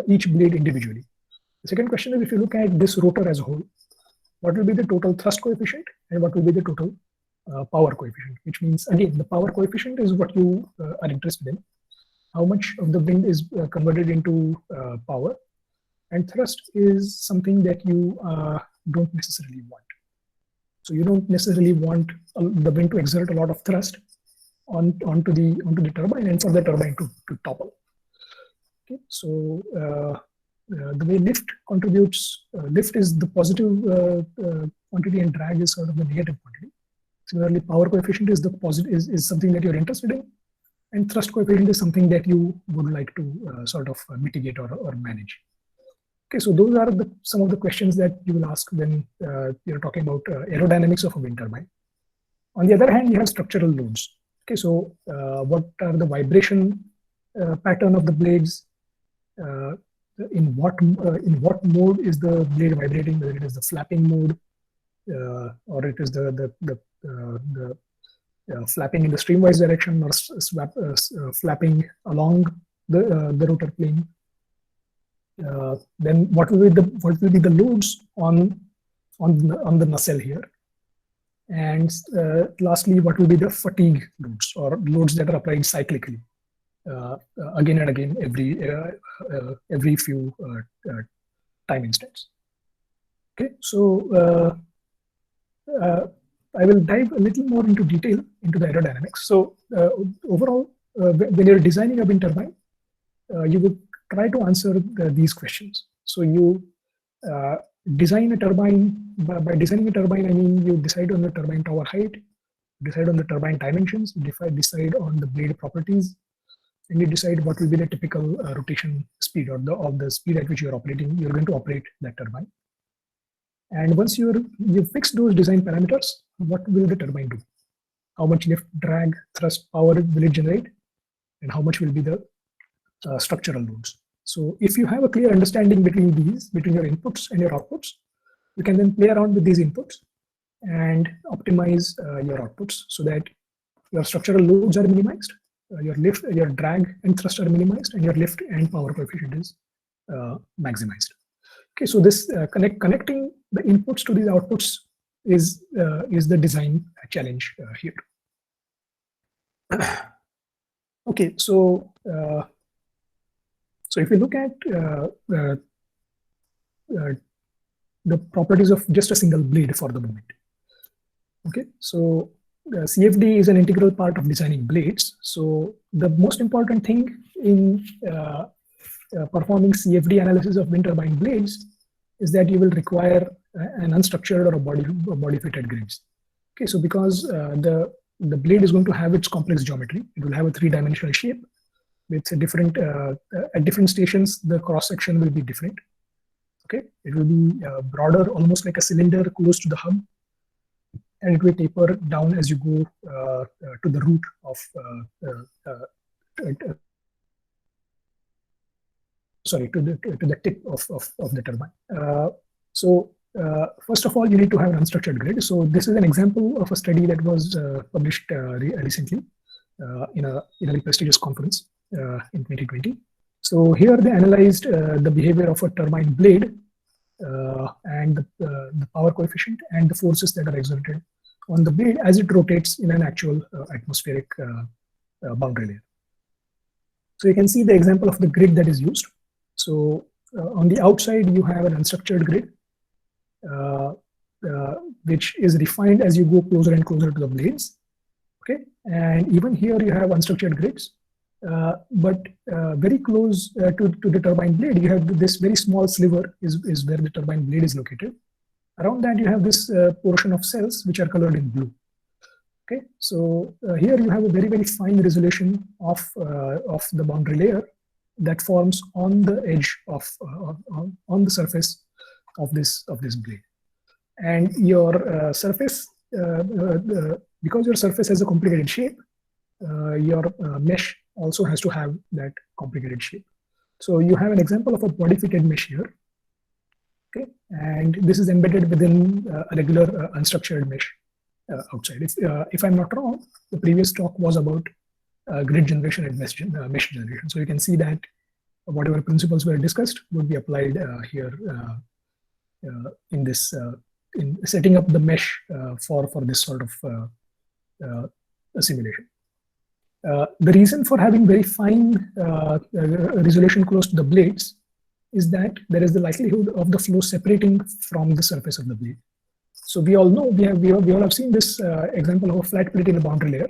each blade individually. The second question is, if you look at this rotor as a whole, what will be the total thrust coefficient and what will be the total power coefficient, which means, again, the power coefficient is what you are interested in. How much of the wind is converted into power, and thrust is something that you don't necessarily want. So you don't necessarily want the wind to exert a lot of thrust onto the turbine and for the turbine to topple. Okay, so the way lift contributes, lift is the positive quantity and drag is sort of the negative quantity. Similarly, power coefficient is the positive, is something that you're interested in, and thrust coefficient is something that you would like to sort of mitigate or manage. Okay, so those are some of the questions that you will ask when you're talking about aerodynamics of a wind turbine. On the other hand, you have structural loads. Okay, so what are the vibration pattern of the blades? In what mode is the blade vibrating? Whether it is the flapping mode or it is the flapping in the streamwise direction or flapping along the rotor plane. Then what will be the loads on the nacelle here? And lastly, what will be the fatigue loads or loads that are applied cyclically again and again every few time instants? Okay, so I will dive a little more into detail into the aerodynamics. So overall, when you're designing a wind turbine, you would try to answer these questions. So you design a turbine. By designing a turbine, I mean you decide on the turbine tower height, decide on the turbine dimensions, decide on the blade properties, and you decide what will be the typical rotation speed or the speed at which you're going to operate that turbine. And once you've fixed those design parameters, what will the turbine do? How much lift, drag, thrust, power will it generate? And how much will be the structural loads? So if you have a clear understanding between your inputs and your outputs, you can then play around with these inputs and optimize your outputs so that your structural loads are minimized, your lift, your drag and thrust are minimized, and your lift and power coefficient is maximized. Okay, so this connecting the inputs to these outputs is the design challenge here. Okay, so if you look at the properties of just a single blade for the moment. Okay, so CFD is an integral part of designing blades. So the most important thing in performing CFD analysis of wind turbine blades is that you will require an unstructured or a body fitted grids. Okay, so because the blade is going to have its complex geometry, it will have a three-dimensional shape with a different at different stations the cross section will be different. Okay, it will be broader, almost like a cylinder close to the hub, and it will taper down as you go to the root of to the tip of the turbine. So first of all, you need to have an unstructured grid. So this is an example of a study that was published recently in a very prestigious conference in 2020. So here they analyzed the behavior of a turbine blade and the power coefficient and the forces that are exerted on the blade as it rotates in an actual atmospheric boundary layer. So you can see the example of the grid that is used. So on the outside, you have an unstructured grid, which is refined as you go closer and closer to the blades. Okay, and even here you have unstructured grids, but very close to the turbine blade, you have this very small sliver is where the turbine blade is located. Around that, you have this portion of cells which are colored in blue. Okay, so here you have a very, very fine resolution of the boundary layer that forms on the edge of on the surface of this blade. And your surface, because your surface has a complicated shape, your mesh also has to have that complicated shape. So you have an example of a body fitted mesh here. Okay, and this is embedded within a regular unstructured mesh outside. If I'm not wrong, the previous talk was about grid generation and mesh generation. So you can see that whatever principles were discussed would be applied here in this in setting up the mesh for this sort of simulation. The reason for having very fine resolution close to the blades is that there is the likelihood of the flow separating from the surface of the blade. So we all know, we all have seen this example of a flat plate in a boundary layer,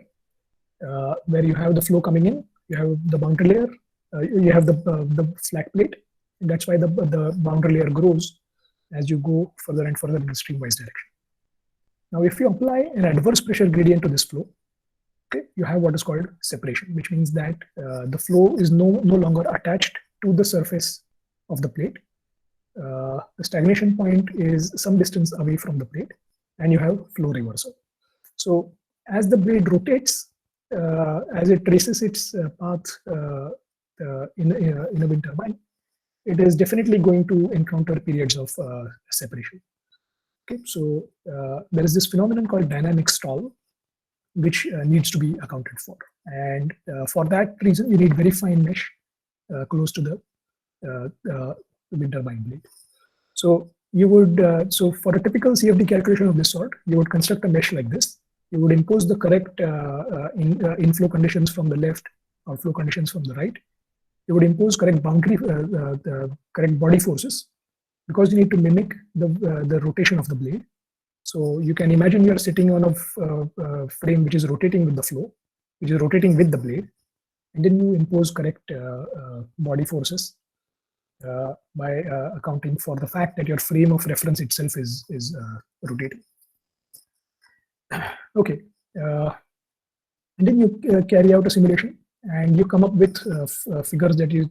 where you have the flow coming in, you have the boundary layer, you have the flat plate, and that's why the boundary layer grows as you go further and further in the streamwise direction. Now, if you apply an adverse pressure gradient to this flow, okay, you have what is called separation, which means that the flow is no longer attached to the surface of the plate. The stagnation point is some distance away from the plate, and you have flow reversal. So as the blade rotates, as it traces its path in a wind turbine, it is definitely going to encounter periods of separation. Okay, so there is this phenomenon called dynamic stall, which needs to be accounted for, and for that reason, you need very fine mesh close to the wind turbine blade. So you would, so for a typical CFD calculation of this sort, you would construct a mesh like this. You would impose the correct inflow conditions from the left or flow conditions from the right. You would impose correct boundary, correct body forces, because you need to mimic the rotation of the blade. So you can imagine you are sitting on a frame which is rotating with the flow, which is rotating with the blade, and then you impose correct body forces by accounting for the fact that your frame of reference itself is rotating. Okay, and then you carry out a simulation, and you come up with figures that you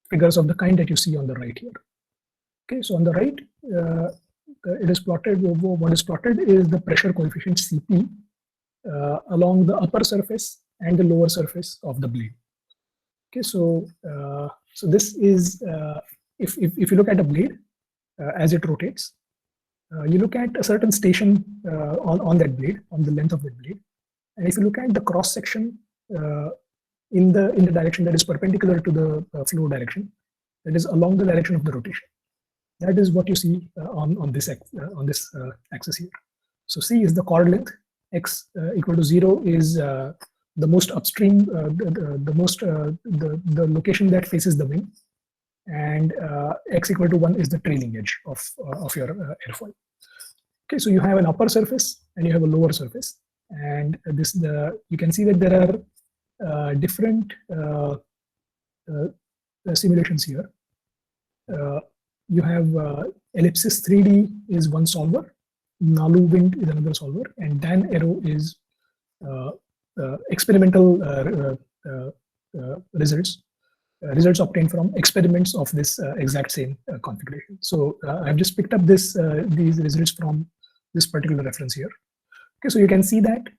figures of the kind that you see on the right here. Okay, so on the right, it is plotted. What is plotted is the pressure coefficient Cp along the upper surface and the lower surface of the blade. Okay, so so this is if you look at a blade as it rotates, you look at a certain station on that blade, on the length of that blade, and if you look at the cross section in the direction that is perpendicular to the flow direction, that is along the direction of the rotation. That is what you see on this axis here. So C is the chord length, x equal to 0 is the most upstream, the location that faces the wing, and x equal to 1 is the trailing edge of your airfoil. Okay, so you have an upper surface and you have a lower surface, and you can see that there are different simulations here. You have ellipsis 3D is one solver, Nalu wind is another solver, and Dan Arrow is experimental results obtained from experiments of this exact same configuration. So I've just picked up these results from this particular reference here. Okay, so you can see that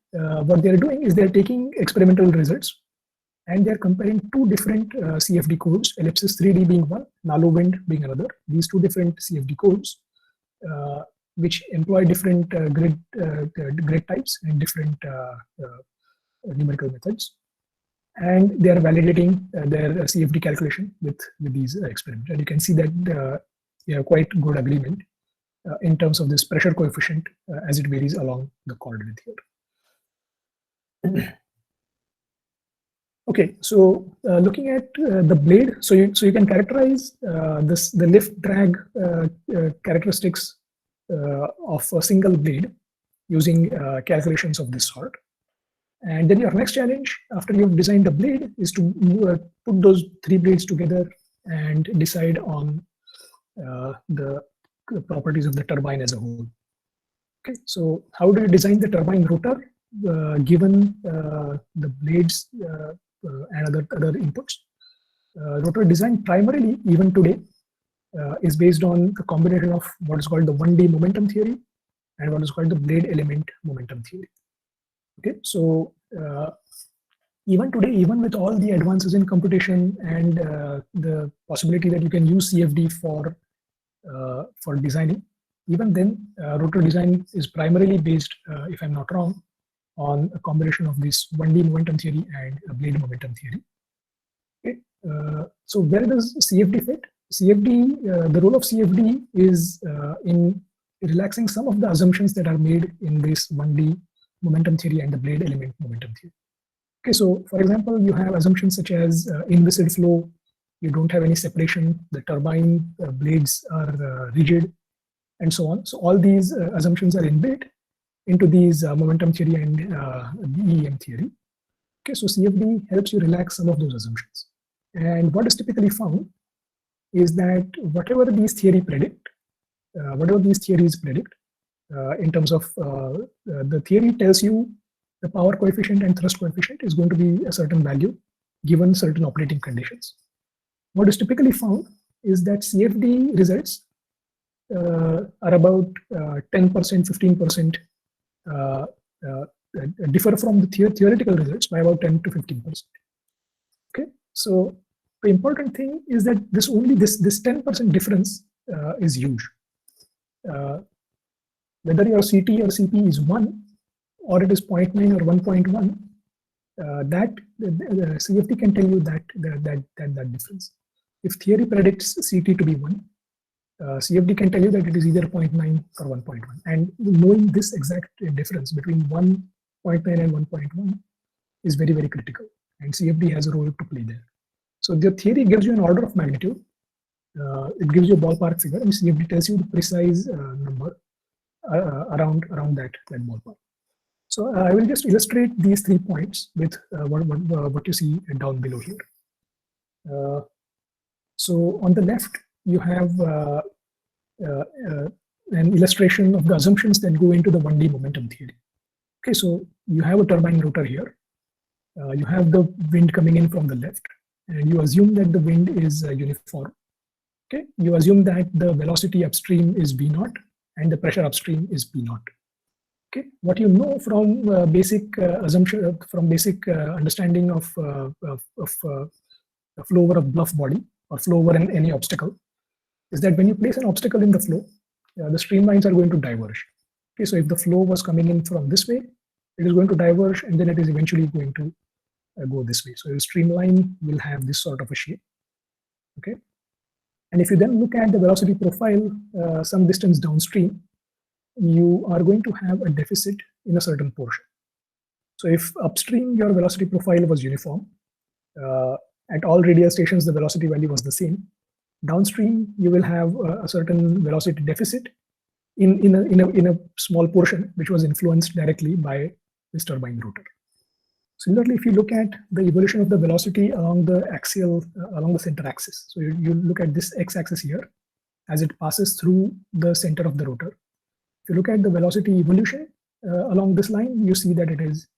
what they're doing is they're taking experimental results and they're comparing two different CFD codes, ellipsis 3D being one, Nalu wind being another. These two different CFD codes, which employ different grid types and different numerical methods, and they are validating their CFD calculation with these experiments. And you can see that you have quite good agreement in terms of this pressure coefficient as it varies along the chord length here. Okay, so looking at the blade, so you can characterize the lift drag characteristics of a single blade using calculations of this sort. And then your next challenge after you've designed a blade is to put those three blades together and decide on the properties of the turbine as a whole. Okay, so how do you design the turbine rotor given the blades and other inputs? Rotor design primarily, even today, is based on a combination of what is called the 1D momentum theory and what is called the blade element momentum theory. Okay, so even today, even with all the advances in computation and the possibility that you can use CFD for designing, even then, rotor design is primarily based, if I'm not wrong, on a combination of this 1D momentum theory and blade momentum theory. Okay. So where does CFD fit? CFD, the role of CFD is in relaxing some of the assumptions that are made in this 1D momentum theory and the blade element momentum theory. Okay, so for example, you have assumptions such as inviscid flow, you don't have any separation, the turbine blades are rigid, and so on. So all these assumptions are inbuilt into these momentum theory and BEM theory. Okay, so CFD helps you relax some of those assumptions. And what is typically found is that whatever these theories predict, in terms of the theory tells you the power coefficient and thrust coefficient is going to be a certain value given certain operating conditions. What is typically found is that CFD results are about 10%, 15% differ from the theoretical results by about 10 to 15%. Okay, so the important thing is that this 10% difference is huge. Whether your CT or CP is 1 or it is 0.9 or 1.1, that CFD can tell you that difference. If theory predicts CT to be 1, CFD can tell you that it is either 0.9 or 1.1. And knowing this exact difference between 1.9 and 1.1 is very, very critical. And CFD has a role to play there. So the theory gives you an order of magnitude. It gives you a ballpark figure, and CFD tells you the precise number around that ballpark. So I will just illustrate these 3 points with what you see down below here. So on the left, you have an illustration of the assumptions that go into the 1D momentum theory. Okay, so you have a turbine rotor here. You have the wind coming in from the left, and you assume that the wind is uniform. Okay, you assume that the velocity upstream is V naught and the pressure upstream is P naught. Okay, what you know from basic assumption, from basic understanding of flow over a bluff body or flow over any obstacle, is that when you place an obstacle in the flow, the streamlines are going to diverge. Okay, so if the flow was coming in from this way, it is going to diverge, and then it is eventually going to go this way. So the streamline will have this sort of a shape. Okay, and if you then look at the velocity profile some distance downstream, you are going to have a deficit in a certain portion. So if upstream your velocity profile was uniform, at all radial stations the velocity value was the same, downstream you will have a certain velocity deficit in a small portion which was influenced directly by this turbine rotor. Similarly, if you look at the evolution of the velocity along the axial, along the center axis, so you look at this x-axis here as it passes through the center of the rotor. If you look at the velocity evolution along this line, you see that it is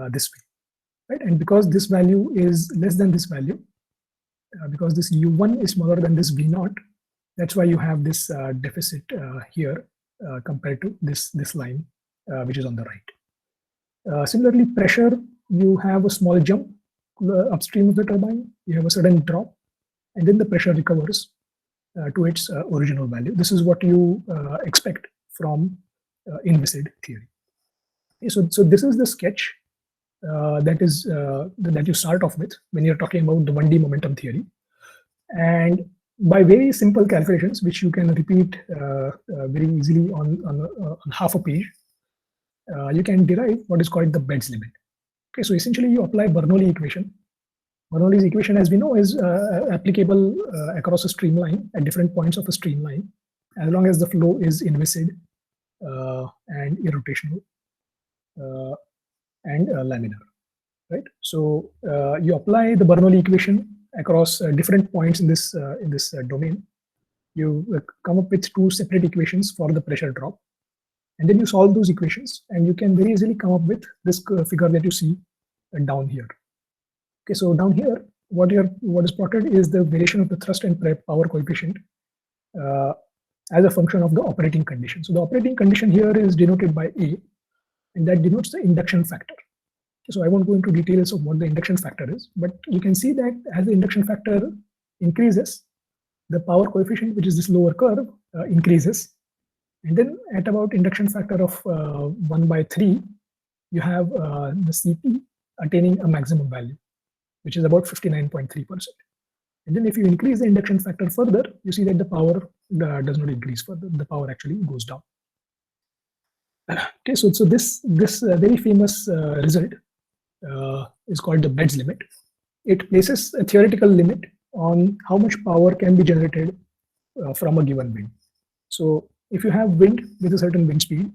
this way, right? And because this value is less than this value, because this u1 is smaller than this v naught, that's why you have this deficit here compared to this line which is on the right. Similarly, pressure, you have a small jump upstream of the turbine, you have a sudden drop, and then the pressure recovers to its original value. This is what you expect from inviscid theory. Okay, so this is the sketch that you start off with when you're talking about the 1D momentum theory. And by very simple calculations, which you can repeat very easily on half a page, you can derive what is called the Bed's limit. Okay, so essentially you apply Bernoulli equation. Bernoulli's equation, as we know, is applicable across a streamline at different points of a streamline, as long as the flow is inviscid and irrotational and laminar, right? So you apply the Bernoulli equation across different points in this domain. You come up with two separate equations for the pressure drop, and then you solve those equations, and you can very easily come up with this figure that you see down here. Okay, so down here, what is plotted is the variation of the thrust and power coefficient as a function of the operating condition. So the operating condition here is denoted by A, and that denotes the induction factor. So I won't go into details of what the induction factor is, but you can see that as the induction factor increases, the power coefficient, which is this lower curve, increases. And then at about induction factor of 1/3, you have the CP attaining a maximum value, which is about 59.3%. And then if you increase the induction factor further, you see that the power does not increase further. The power actually goes down. Okay, so this very famous result is called the Bed's limit. It places a theoretical limit on how much power can be generated from a given wind. So if you have wind with a certain wind speed,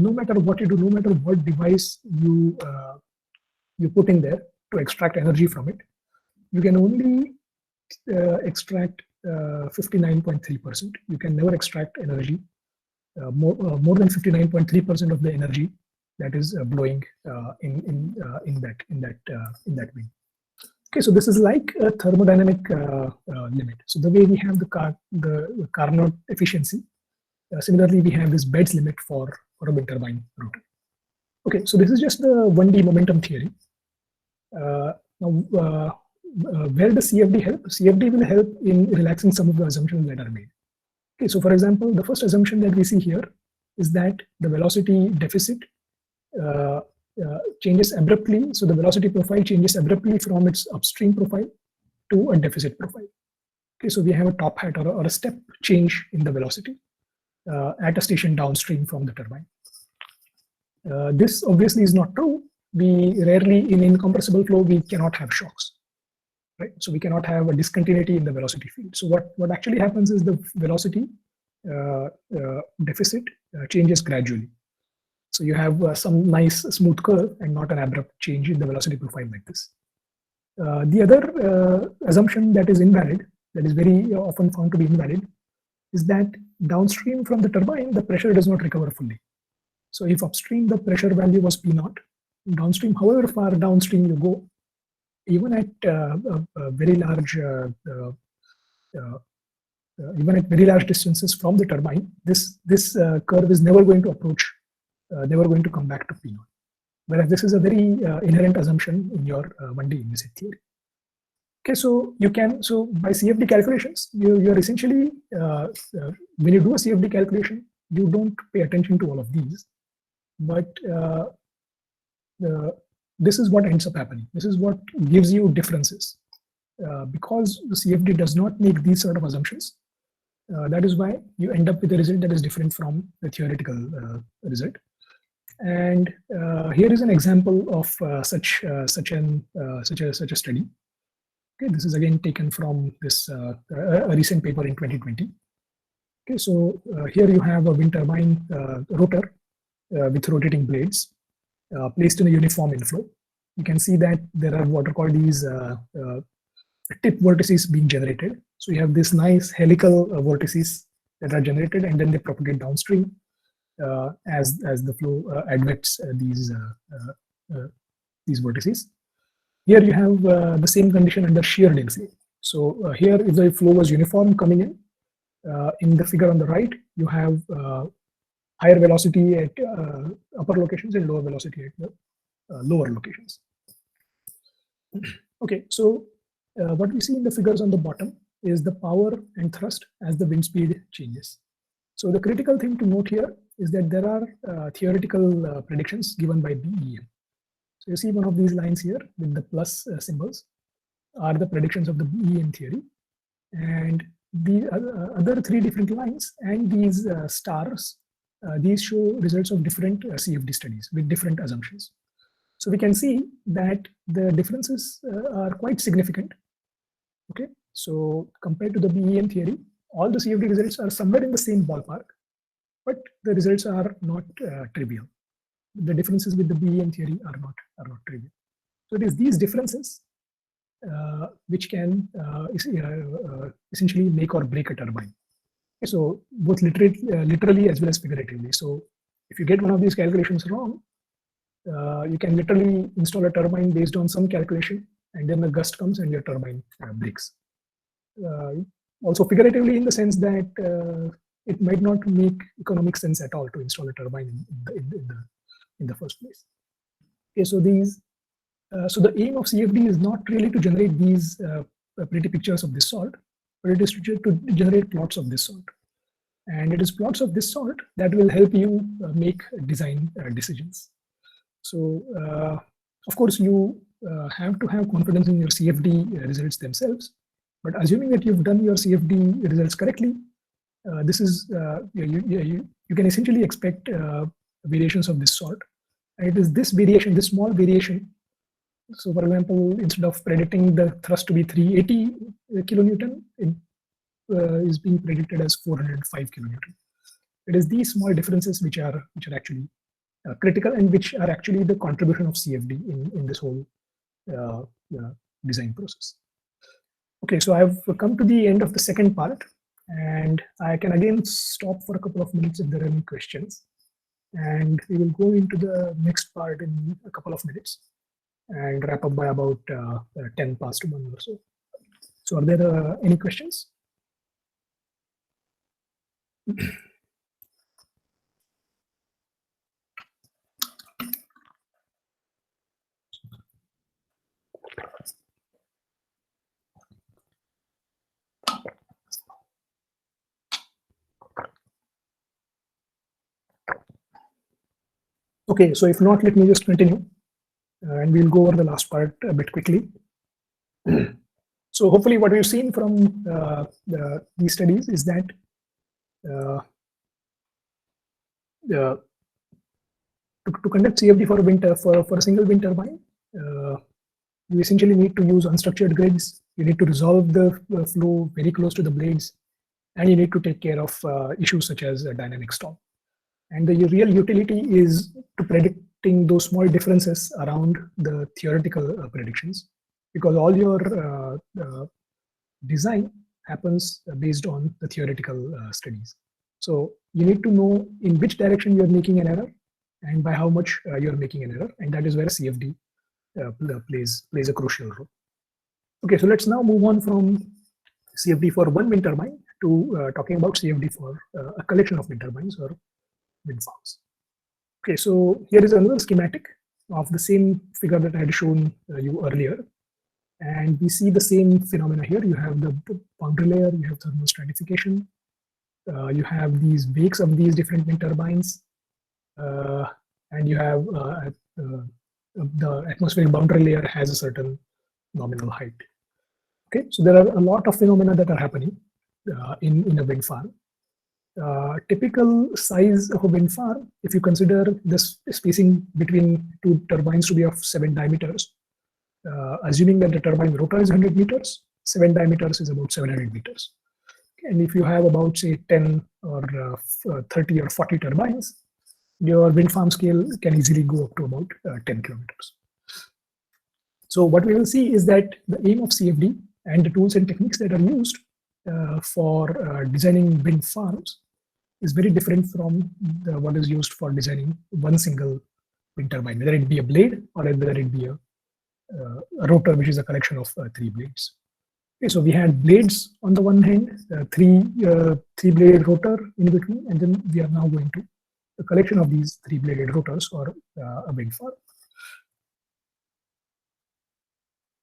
no matter what you do, no matter what device you put in there to extract energy from it, you can only extract 59.3%. You can never extract energy more than 59.3% of the energy that is blowing in that wind. Okay, so this is like a thermodynamic limit. So the way we have the Carnot efficiency, similarly we have this Bed's limit for a wind turbine rotor. Okay, so this is just the 1D momentum theory. Now, where does CFD help? CFD will help in relaxing some of the assumptions that are made. Okay, so for example, the first assumption that we see here is that the velocity deficit changes abruptly. So the velocity profile changes abruptly from its upstream profile to a deficit profile. Okay, so we have a top hat or a step change in the velocity at a station downstream from the turbine. This obviously is not true. We rarely, in incompressible flow, we cannot have shocks, right? So we cannot have a discontinuity in the velocity field. So what actually happens is the velocity deficit changes gradually. So you have some nice smooth curve and not an abrupt change in the velocity profile like this. The other assumption that is invalid, that is very often found to be invalid, is that downstream from the turbine, the pressure does not recover fully. So if upstream the pressure value was P0, downstream, however far downstream you go, even at very large distances from the turbine, this curve is never going to approach, never going to come back to P0. Whereas this is a very inherent assumption in your 1D implicit theory. Okay, so by CFD calculations, you're essentially, when you do a CFD calculation, you don't pay attention to all of these, but this is what ends up happening. This is what gives you differences. Because the CFD does not make these sort of assumptions, that is why you end up with a result that is different from the theoretical result. And here is an example of such a study. Okay, this is again taken from this a recent paper in 2020. Okay, so here you have a wind turbine rotor with rotating blades placed in a uniform inflow. You can see that there are what are called these tip vortices being generated. So you have this nice helical vortices that are generated, and then they propagate downstream as the flow admits these vortices. Here you have the same condition under sheared inflow. So here, if the flow was uniform coming in the figure on the right, you have higher velocity at upper locations and lower velocity at the lower locations. Okay, so what we see in the figures on the bottom is the power and thrust as the wind speed changes. So the critical thing to note here is that there are theoretical predictions given by BEM. So you see one of these lines here with the plus symbols are the predictions of the BEM theory, and the other three different lines and these stars, these show results of different CFD studies with different assumptions. So we can see that the differences are quite significant. Okay, so compared to the BEM theory, all the CFD results are somewhere in the same ballpark, but the results are not trivial. The differences with the BEM theory are not trivial. So it is these differences which can essentially make or break a turbine. So both literally as well as figuratively. So if you get one of these calculations wrong, you can literally install a turbine based on some calculation, and then a gust comes and your turbine breaks. Also figuratively in the sense that it might not make economic sense at all to install a turbine in the first place. Okay, so so the aim of CFD is not really to generate these pretty pictures of this sort, but it is to generate plots of this sort. And it is plots of this sort that will help you make design decisions. So, of course, you have to have confidence in your CFD results themselves. But assuming that you've done your CFD results correctly, this is you can essentially expect variations of this sort. And it is this variation, this small variation. So, for example, instead of predicting the thrust to be 380 kilonewton, it is being predicted as 405 kilonewton. It is these small differences which are actually critical and which are actually the contribution of CFD in this whole design process. Okay, so I've come to the end of the second part, and I can again stop for a couple of minutes if there are any questions, and we will go into the next part in a couple of minutes and wrap up by about 10 past 1 or so. So are there any questions? Okay, so if not, let me just continue, and we'll go over the last part a bit quickly. So hopefully what we've seen from these studies is that to conduct CFD for a single wind turbine, you essentially need to use unstructured grids. You need to resolve the flow very close to the blades, and you need to take care of issues such as dynamic stall. And the real utility is to predicting those small differences around the theoretical predictions, because all your design happens based on the theoretical studies. So you need to know in which direction you're making an error and by how much you're making an error, and that is where CFD plays a crucial role. Okay, so let's now move on from CFD for one wind turbine to talking about CFD for a collection of wind turbines or wind farms. Okay, so here is another schematic of the same figure that I had shown you earlier. And we see the same phenomena here. You have the boundary layer, you have thermal stratification, you have these wakes of these different wind turbines, and you have the atmospheric boundary layer has a certain nominal height. Okay, so there are a lot of phenomena that are happening in a wind farm. Typical size of a wind farm, if you consider this spacing between two turbines to be of 7 diameters, assuming that the turbine rotor is 100 meters, 7 diameters is about 700 meters. And if you have about, say, 10 or 30 or 40 turbines, your wind farm scale can easily go up to about 10 kilometers. So what we will see is that the aim of CFD and the tools and techniques that are used for designing wind farms is very different from what is used for designing one single wind turbine, whether it be a blade or whether it be a rotor, which is a collection of 3 blades. Okay, so we had blades on the one hand, three-bladed rotor in between, and then we are now going to a collection of these 3-bladed rotors or a wind farm.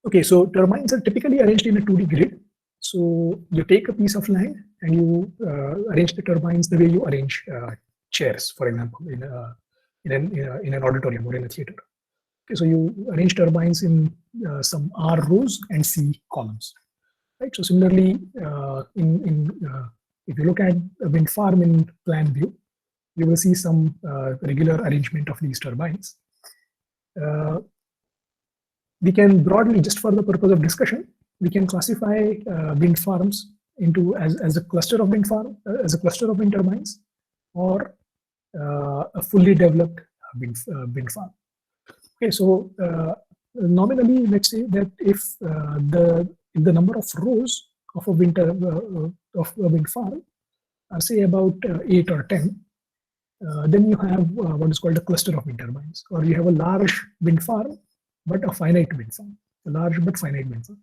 Okay, so turbines are typically arranged in a 2D grid. So you take a piece of land and you arrange the turbines the way you arrange chairs, for example, in an auditorium or in a theater. Okay, so you arrange turbines in some R rows and C columns. Right. So similarly, if you look at a wind farm in plan view, you will see some regular arrangement of these turbines. We can broadly, just for the purpose of discussion, we can classify wind farms into as a cluster of wind farm, as a cluster of wind turbines, or a fully developed wind farm. Okay, so nominally, let's say that if the number of rows of a wind farm are say about 8 or 10, then you have what is called a cluster of wind turbines, or you have a large wind farm but a finite wind farm, a large but finite wind farm.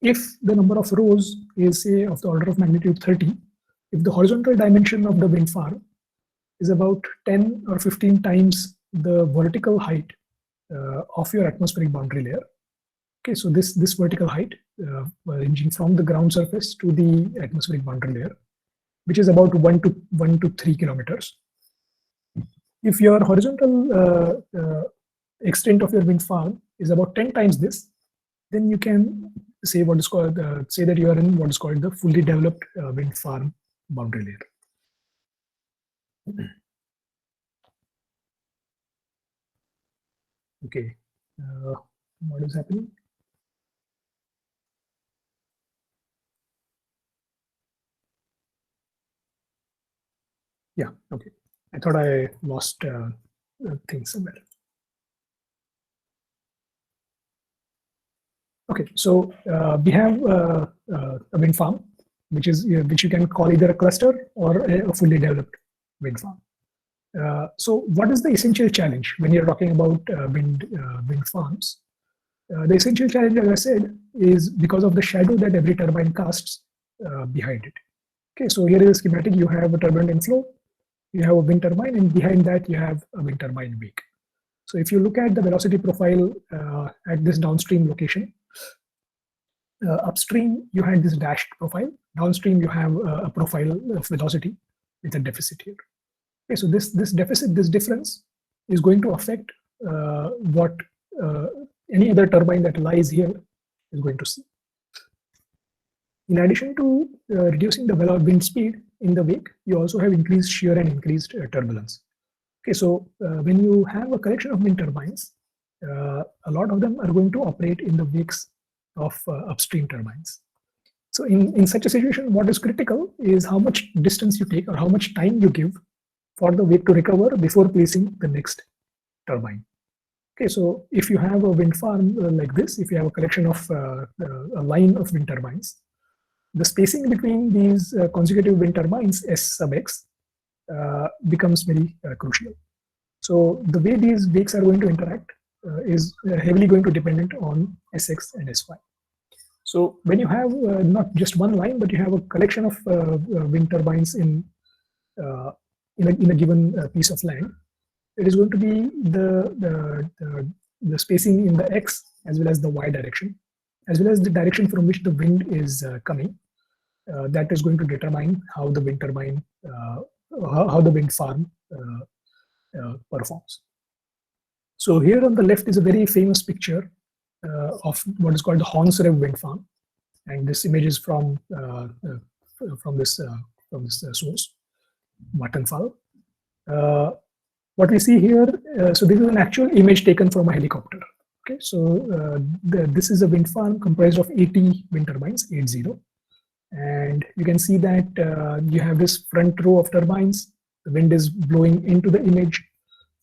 If the number of rows is say of the order of magnitude 30, if the horizontal dimension of the wind farm is about 10 or 15 times the vertical height of your atmospheric boundary layer. Okay, so this vertical height ranging from the ground surface to the atmospheric boundary layer, which is about 1 to 3 kilometers. If your horizontal extent of your wind farm is about 10 times this, then you can say what is called say that you are in what is called the fully developed wind farm boundary layer. Okay, what is happening? Yeah, okay. I thought I lost things somewhere. Okay, so we have a wind farm, which you can call either a cluster or a fully developed wind farm. So what is the essential challenge when you're talking about wind farms? The essential challenge, as I said, is because of the shadow that every turbine casts behind it. Okay, so here is a schematic. You have a turbine inflow, you have a wind turbine, and behind that you have a wind turbine wake. So if you look at the velocity profile at this downstream location, upstream you had this dashed profile, downstream you have a profile of velocity with a deficit here. Okay, so this deficit, this difference is going to affect what any other turbine that lies here is going to see. In addition to reducing the wind speed in the wake, you also have increased shear and increased turbulence. Okay, so when you have a collection of wind turbines, a lot of them are going to operate in the wakes of upstream turbines. So in such a situation, what is critical is how much distance you take or how much time you give for the wake to recover before placing the next turbine. Okay, so if you have a wind farm like this, if you have a collection of a line of wind turbines, the spacing between these consecutive wind turbines, S sub x, becomes very crucial. So the way these wakes are going to interact is heavily going to dependent on Sx and Sy. So when you have not just one line, but you have a collection of wind turbines in a given piece of land, it is going to be the spacing in the x as well as the y direction, as well as the direction from which the wind is coming. That is going to determine how the wind turbine, how the wind farm performs. So here on the left is a very famous picture of what is called the Hornsrev wind farm, and this image is from this source, Vattenfall. What we see here, so this is an actual image taken from a helicopter. Okay, so this is a wind farm comprised of 80 wind turbines, 80, and you can see that you have this front row of turbines. The wind is blowing into the image.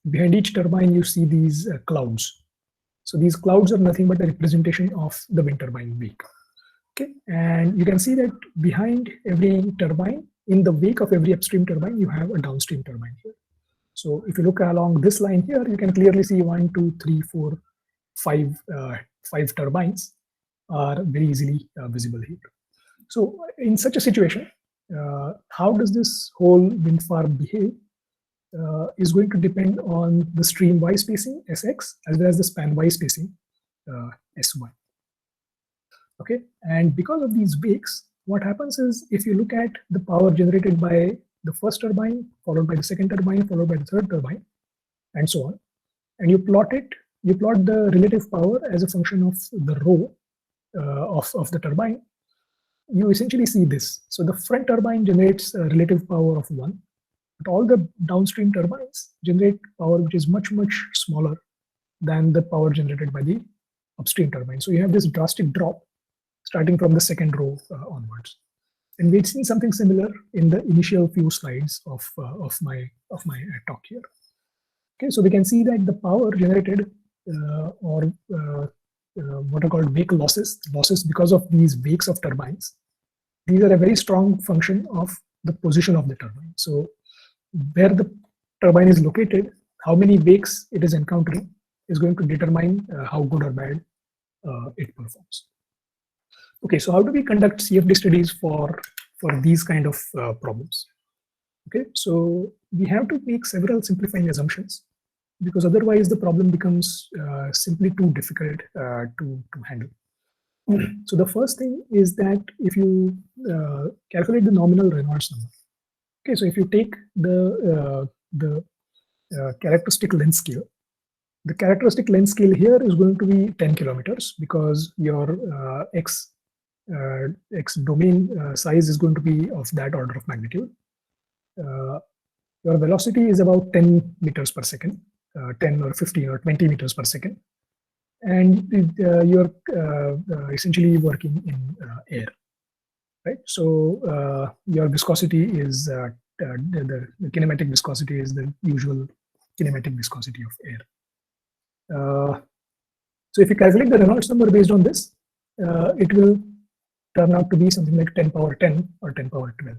Behind each turbine, you see these clouds. So these clouds are nothing but a representation of the wind turbine wake. Okay, and you can see that behind every turbine, in the wake of every upstream turbine, you have a downstream turbine here. So if you look along this line here, you can clearly see 1, 2, 3, 4, 5 turbines are very easily visible here. So in such a situation, how does this whole wind farm behave is going to depend on the stream Y spacing, Sx, as well as the span Y spacing, Sy. Okay, and because of these wakes, what happens is if you look at the power generated by the first turbine, followed by the second turbine, followed by the third turbine, and so on, and you plot it, you plot the relative power as a function of the row of the turbine, you essentially see this. So the front turbine generates a relative power of 1, but all the downstream turbines generate power which is much, much smaller than the power generated by the upstream turbine. So you have this drastic drop starting from the second row onwards. And we've seen something similar in the initial few slides of my talk here. Okay, so we can see that the power generated or what are called wake losses because of these wakes of turbines. These are a very strong function of the position of the turbine. So where the turbine is located, how many wakes it is encountering is going to determine how good or bad it performs. Okay, so how do we conduct CFD studies for these kind of problems? Okay, so we have to make several simplifying assumptions, because otherwise the problem becomes simply too difficult to handle. So the first thing is that if you calculate the nominal Reynolds number, okay, so if you take the characteristic length scale, the characteristic length scale here is going to be 10 kilometers, because your x domain size is going to be of that order of magnitude. Your velocity is about 10 meters per second, 10 or 15 or 20 meters per second. And you're essentially working in air, right? So your viscosity is, the kinematic viscosity is the usual kinematic viscosity of air. So if you calculate the Reynolds number based on this, it will turn out to be something like 10 power 10 or 10 power 12.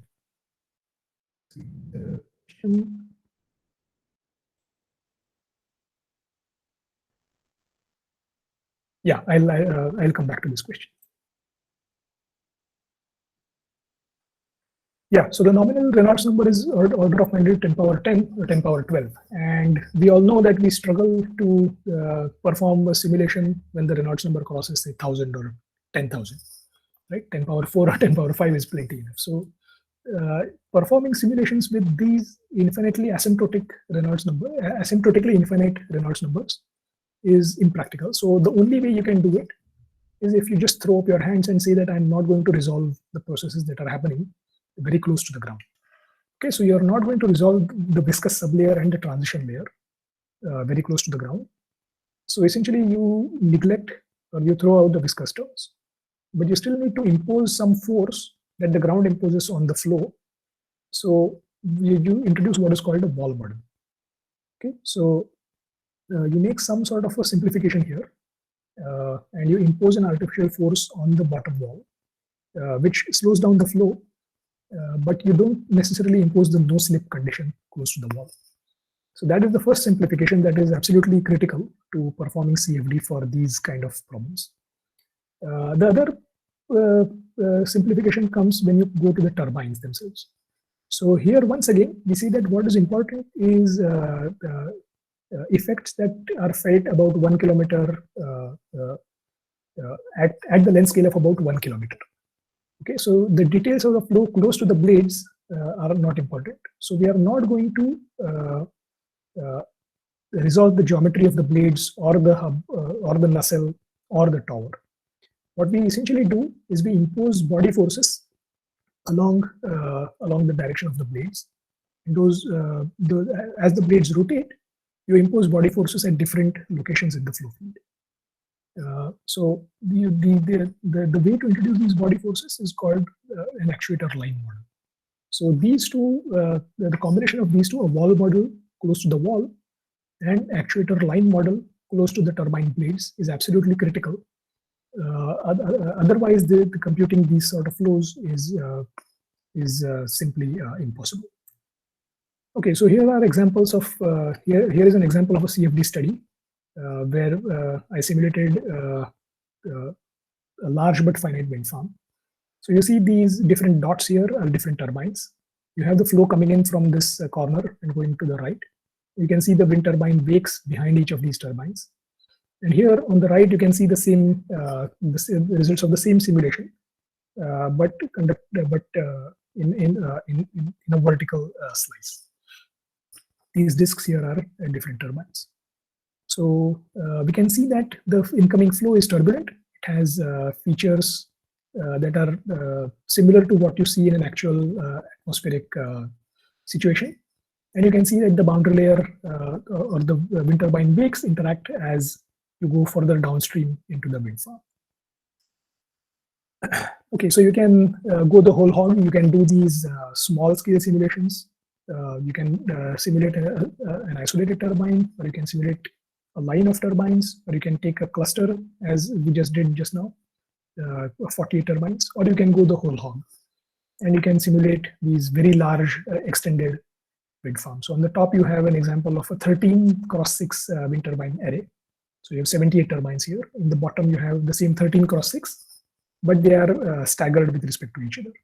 Yeah, I'll come back to this question. Yeah, so the nominal Reynolds number is order of magnitude 10 power 10 or 10 power 12. And we all know that we struggle to perform a simulation when the Reynolds number crosses, say, 1,000 or 10,000, right? 10 power 4 or 10 power 5 is plenty enough. So performing simulations with these infinitely asymptotic Reynolds number, asymptotically infinite Reynolds numbers is impractical. So the only way you can do it is if you just throw up your hands and say that I'm not going to resolve the processes that are happening very close to the ground. Okay, so you're not going to resolve the viscous sublayer and the transition layer very close to the ground. So essentially you neglect or you throw out the viscous terms, but you still need to impose some force that the ground imposes on the flow. So you introduce what is called a wall model. Okay, so you make some sort of a simplification here, and you impose an artificial force on the bottom wall, which slows down the flow, but you don't necessarily impose the no slip condition close to the wall. So that is the first simplification that is absolutely critical to performing CFD for these kind of problems. The other simplification comes when you go to the turbines themselves. So here, once again, we see that what is important is effects that are felt about 1 kilometer at the length scale of about 1 kilometer. Okay, so the details of the flow close to the blades are not important. So we are not going to resolve the geometry of the blades or the hub or the nacelle or the tower. What we essentially do is we impose body forces along the direction of the blades. And as the blades rotate, you impose body forces at different locations in the flow field. So the way to introduce these body forces is called an actuator line model. So these two, the combination of these two, a wall model close to the wall and actuator line model close to the turbine blades, is absolutely critical. Otherwise, the computing these sort of flows is simply impossible. Okay, so here are examples of here is an example of a CFD study where I simulated a large but finite wind farm. So you see these different dots here are different turbines. You have the flow coming in from this corner and going to the right. You can see the wind turbine wakes behind each of these turbines. And here on the right, you can see the same the results of the same simulation, but in a vertical slice. These disks here are different turbines. So we can see that the incoming flow is turbulent. It has features that are similar to what you see in an actual atmospheric situation. And you can see that the boundary layer or the wind turbine wakes interact as you go further downstream into the wind farm. Okay, so you can go the whole hog. You can do these small scale simulations. You can simulate an isolated turbine, or you can simulate a line of turbines, or you can take a cluster as we just did just now, 48 turbines, or you can go the whole hog. And you can simulate these very large extended wind farms. So on the top, you have an example of a 13x6 wind turbine array. So you have 78 turbines here. In the bottom, you have the same 13x6, but they are staggered with respect to each other.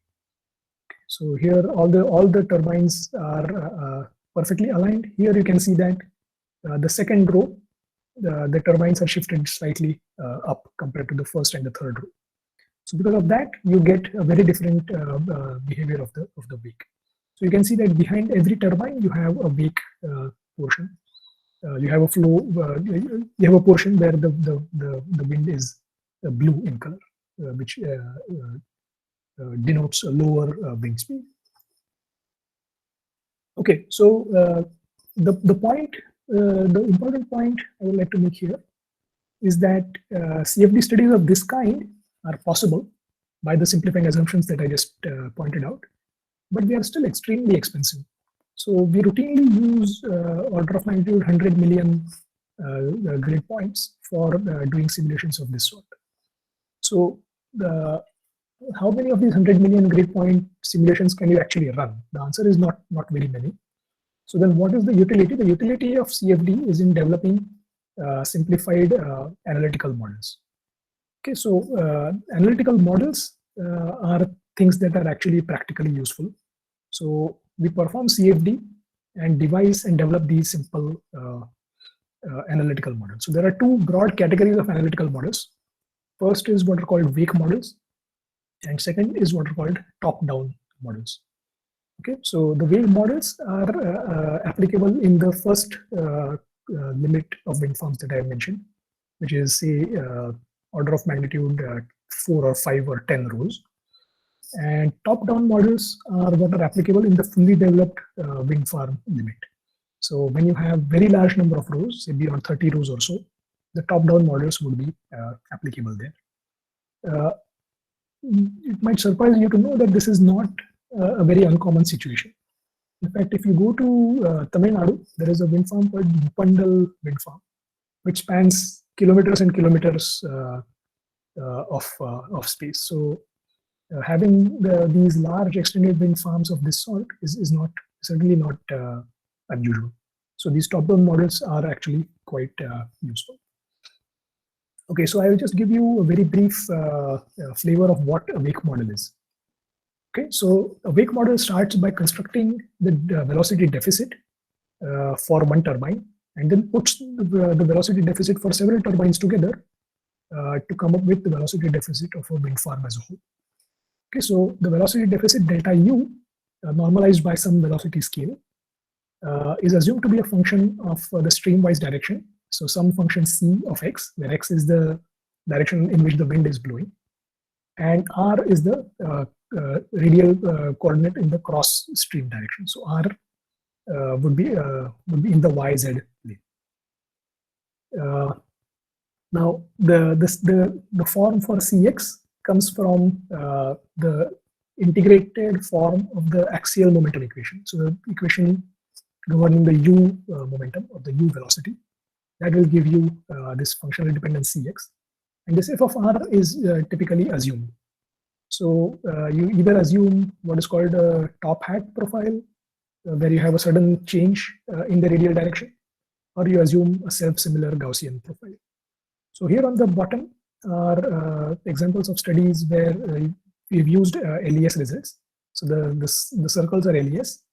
So here, all the turbines are perfectly aligned. Here you can see that the second row, the turbines are shifted slightly up compared to the first and the third row. So because of that, you get a very different behavior of the wake. So you can see that behind every turbine, you have a wake portion. You have a flow. You have a portion where the wind is blue in color, which denotes a lower wind speed. Okay, so the important point I would like to make here is that CFD studies of this kind are possible by the simplifying assumptions that I just pointed out, but they are still extremely expensive. So we routinely use order of magnitude 100 million grid points for doing simulations of this sort. So how many of these 100 million grid point simulations can you actually run? The answer is not very many. So then what is the utility? The utility of CFD is in developing simplified analytical models. Okay, so analytical models are things that are actually practically useful. So we perform CFD and devise and develop these simple analytical models. So there are two broad categories of analytical models. First is what are called wake models, and second is what are called top-down models. Okay, so the wake models are applicable in the first limit of wind farms that I mentioned, which is say order of magnitude 4 or 5 or 10 rows. And top-down models are what are applicable in the fully developed wind farm limit. So when you have very large number of rows, say beyond 30 rows or so, the top-down models would be applicable there. It might surprise you to know that this is not a very uncommon situation. In fact, if you go to Tamil Nadu, there is a wind farm called Muppandal wind farm, which spans kilometers and kilometers of space. So having these large extended wind farms of this sort is certainly not unusual. So these top-down models are actually quite useful. Okay, so I will just give you a very brief flavor of what a wake model is. Okay, so a wake model starts by constructing the velocity deficit for one turbine, and then puts the velocity deficit for several turbines together to come up with the velocity deficit of a wind farm as a whole. Okay, so the velocity deficit delta U, normalized by some velocity scale, is assumed to be a function of the streamwise direction. So some function C of x, where x is the direction in which the wind is blowing, and R is the radial coordinate in the cross stream direction. So R would be in the YZ plane. Now the form for Cx comes from the integrated form of the axial momentum equation. So the equation governing the u momentum or the u velocity, that will give you this functional independence Cx, and this f of r is typically assumed. So you either assume what is called a top hat profile, where you have a sudden change in the radial direction, or you assume a self-similar Gaussian profile. So here on the bottom are examples of studies where we've used LES results. So the circles are LES.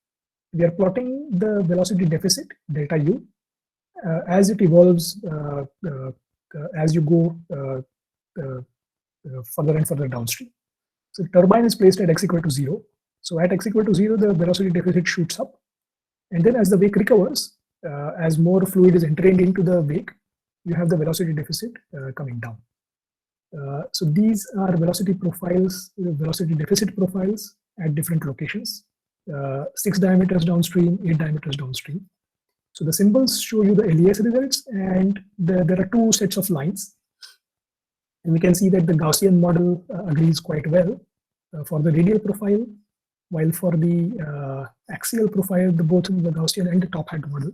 We are plotting the velocity deficit delta U as it evolves as you go further and further downstream. So the turbine is placed at x equal to 0. So at x equal to 0, the velocity deficit shoots up, and then as the wake recovers, as more fluid is entering into the wake, you have the velocity deficit coming down. So these are velocity profiles, velocity deficit profiles at different locations, 6 diameters downstream, 8 diameters downstream. So the symbols show you the LES results, and there are two sets of lines. And we can see that the Gaussian model agrees quite well for the radial profile, while for the axial profile, both the Gaussian and the top hat model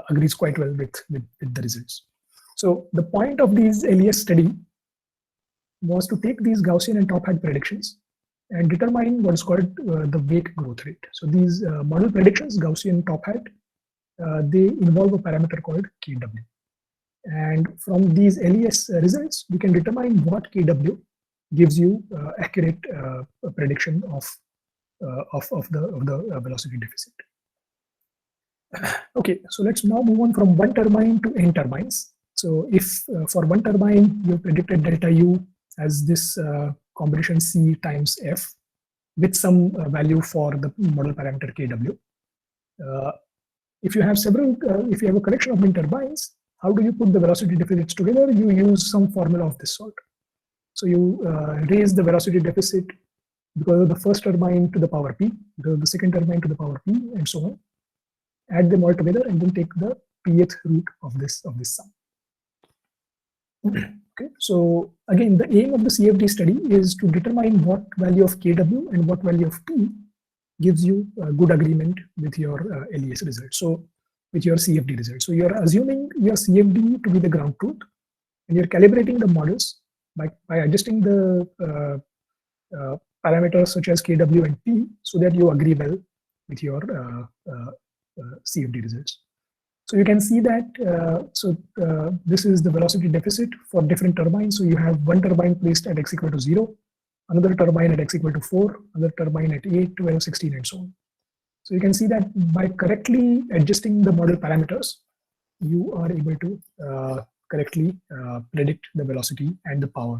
agrees quite well with the results. So the point of these LES study was to take these Gaussian and top hat predictions and determine what is called the wake growth rate. So these model predictions, Gaussian top hat, they involve a parameter called KW. And from these LES results, we can determine what KW gives you accurate prediction of the velocity deficit. Okay, so let's now move on from one turbine to n turbines. So if for one turbine you predicted delta U as this combination C times F with some value for the model parameter KW. If you have if you have a collection of wind turbines, how do you put the velocity deficits together? You use some formula of this sort. So you raise the velocity deficit because of the first turbine to the power P, because of the second turbine to the power P, and so on. Add them all together and then take the pth root of this sum. Okay, so again, the aim of the CFD study is to determine what value of KW and what value of P gives you a good agreement with your LES result. So with your CFD result. So you're assuming your CFD to be the ground truth, and you're calibrating the models by adjusting the parameters such as KW and P so that you agree well with your CFD results. So you can see that, this is the velocity deficit for different turbines. So you have one turbine placed at x equal to 0, another turbine at x equal to 4, another turbine at 8, 12, 16, and so on. So you can see that by correctly adjusting the model parameters, you are able to correctly predict the velocity and the power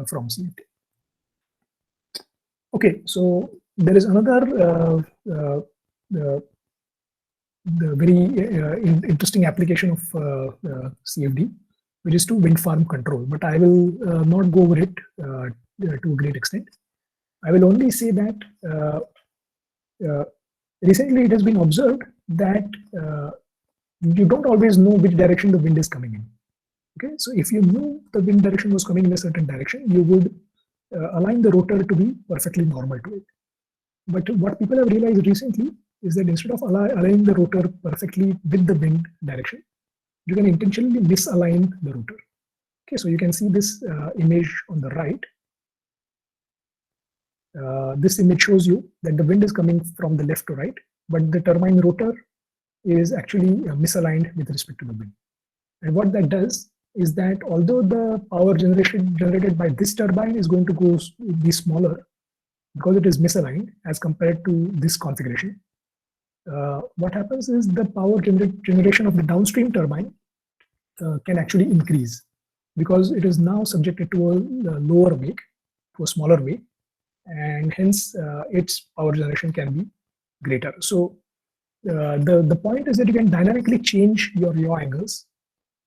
from CFD. Okay, so there is another the very interesting application of CFD, which is to wind farm control. But I will not go over it to a great extent. I will only say that recently it has been observed that you don't always know which direction the wind is coming in. Okay, so if you knew the wind direction was coming in a certain direction, you would align the rotor to be perfectly normal to it. But what people have realized recently is that instead of aligning the rotor perfectly with the wind direction, you can intentionally misalign the rotor. Okay, so you can see this image on the right. This image shows you that the wind is coming from the left to right, but the turbine rotor is actually misaligned with respect to the wind. And what that does is that although the power generated by this turbine is going to be smaller because it is misaligned as compared to this configuration, what happens is the power generation of the downstream turbine can actually increase because it is now subjected to a lower wake, to a smaller wake, and hence its power generation can be greater. So the point is that you can dynamically change your yaw angles.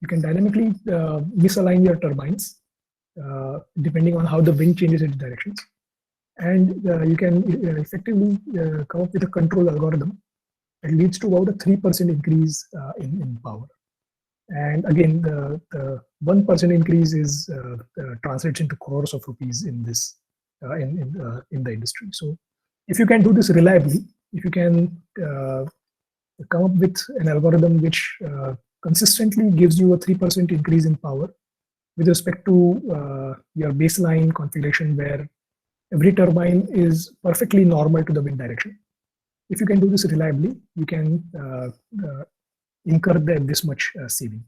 You can dynamically misalign your turbines depending on how the wind changes its directions. And you can effectively come up with a control algorithm that leads to about a 3% increase in power. And again, the 1% increase is translates into crores of rupees in this in the industry. So if you can do this reliably, if you can come up with an algorithm which consistently gives you a 3% increase in power with respect to your baseline configuration where every turbine is perfectly normal to the wind direction. If you can do this reliably, you can incur this much saving.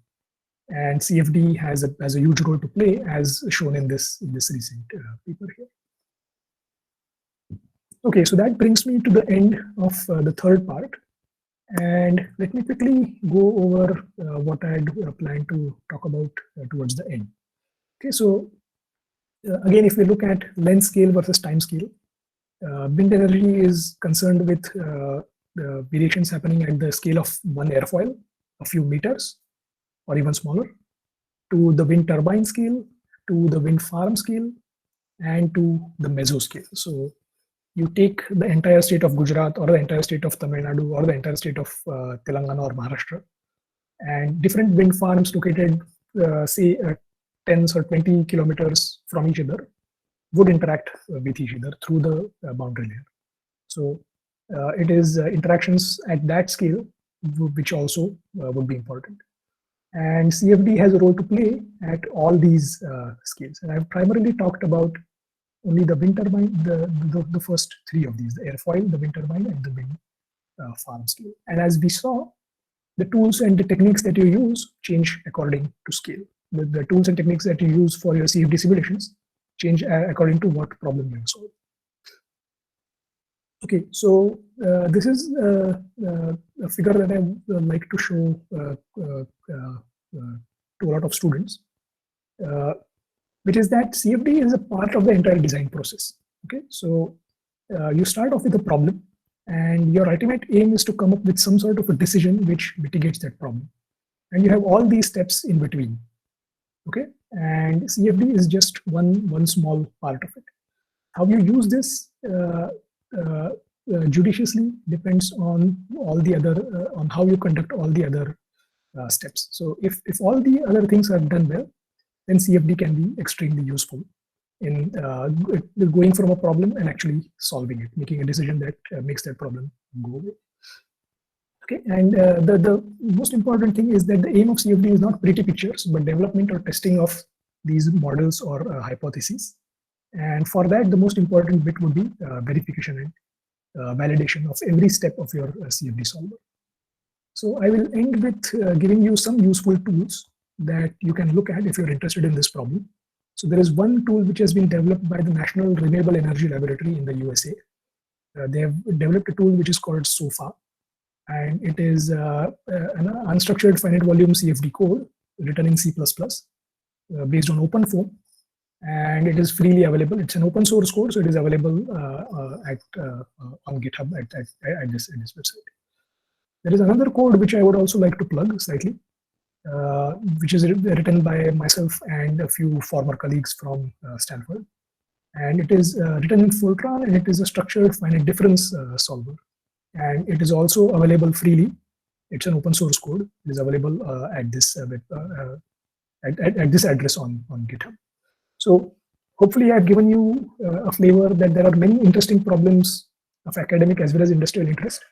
And CFD has a huge role to play, as shown in this recent paper here. Okay, so that brings me to the end of the third part. And let me quickly go over what I had planned to talk about towards the end. Okay, so again, if we look at length scale versus time scale, wind energy is concerned with the variations happening at the scale of one airfoil, a few meters, or even smaller, to the wind turbine scale, to the wind farm scale, and to the meso scale. So you take the entire state of Gujarat or the entire state of Tamil Nadu or the entire state of Telangana or Maharashtra, and different wind farms located, say, 10 or 20 kilometers from each other would interact with each other through the boundary layer. So it is interactions at that scale which also would be important. And CFD has a role to play at all these scales. And I've primarily talked about only the wind turbine, the first three of these: the airfoil, the wind turbine, and the wind farm scale. And as we saw, the tools and the techniques that you use change according to scale. The tools and techniques that you use for your CFD simulations change according to what problem you solve. Okay, so this is a figure that I like to show to a lot of students, which is that CFD is a part of the entire design process. Okay, so you start off with a problem, and your ultimate aim is to come up with some sort of a decision which mitigates that problem. And you have all these steps in between. Okay, and CFD is just one small part of it. How you use this judiciously depends on all the other on how you conduct all the other steps. So if all the other things are done well, then CFD can be extremely useful in going from a problem and actually solving it, making a decision that makes that problem go away. Okay, and the most important thing is that the aim of CFD is not pretty pictures, but development or testing of these models or hypotheses. And for that, the most important bit would be verification and validation of every step of your CFD solver. So I will end with giving you some useful tools that you can look at if you're interested in this problem. So there is one tool which has been developed by the National Renewable Energy Laboratory in the USA. They have developed a tool which is called SOFA, and it is an unstructured finite volume CFD code written in C++ based on OpenFOAM, and it is freely available. It's an open source code, so it is available on GitHub at this website. There is another code which I would also like to plug slightly, which is written by myself and a few former colleagues from Stanford. And it is written in Fortran, and it is a structured finite difference solver. And it is also available freely. It's an open source code. It is available at this at this address on GitHub. So hopefully I've given you a flavor that there are many interesting problems of academic as well as industrial interest.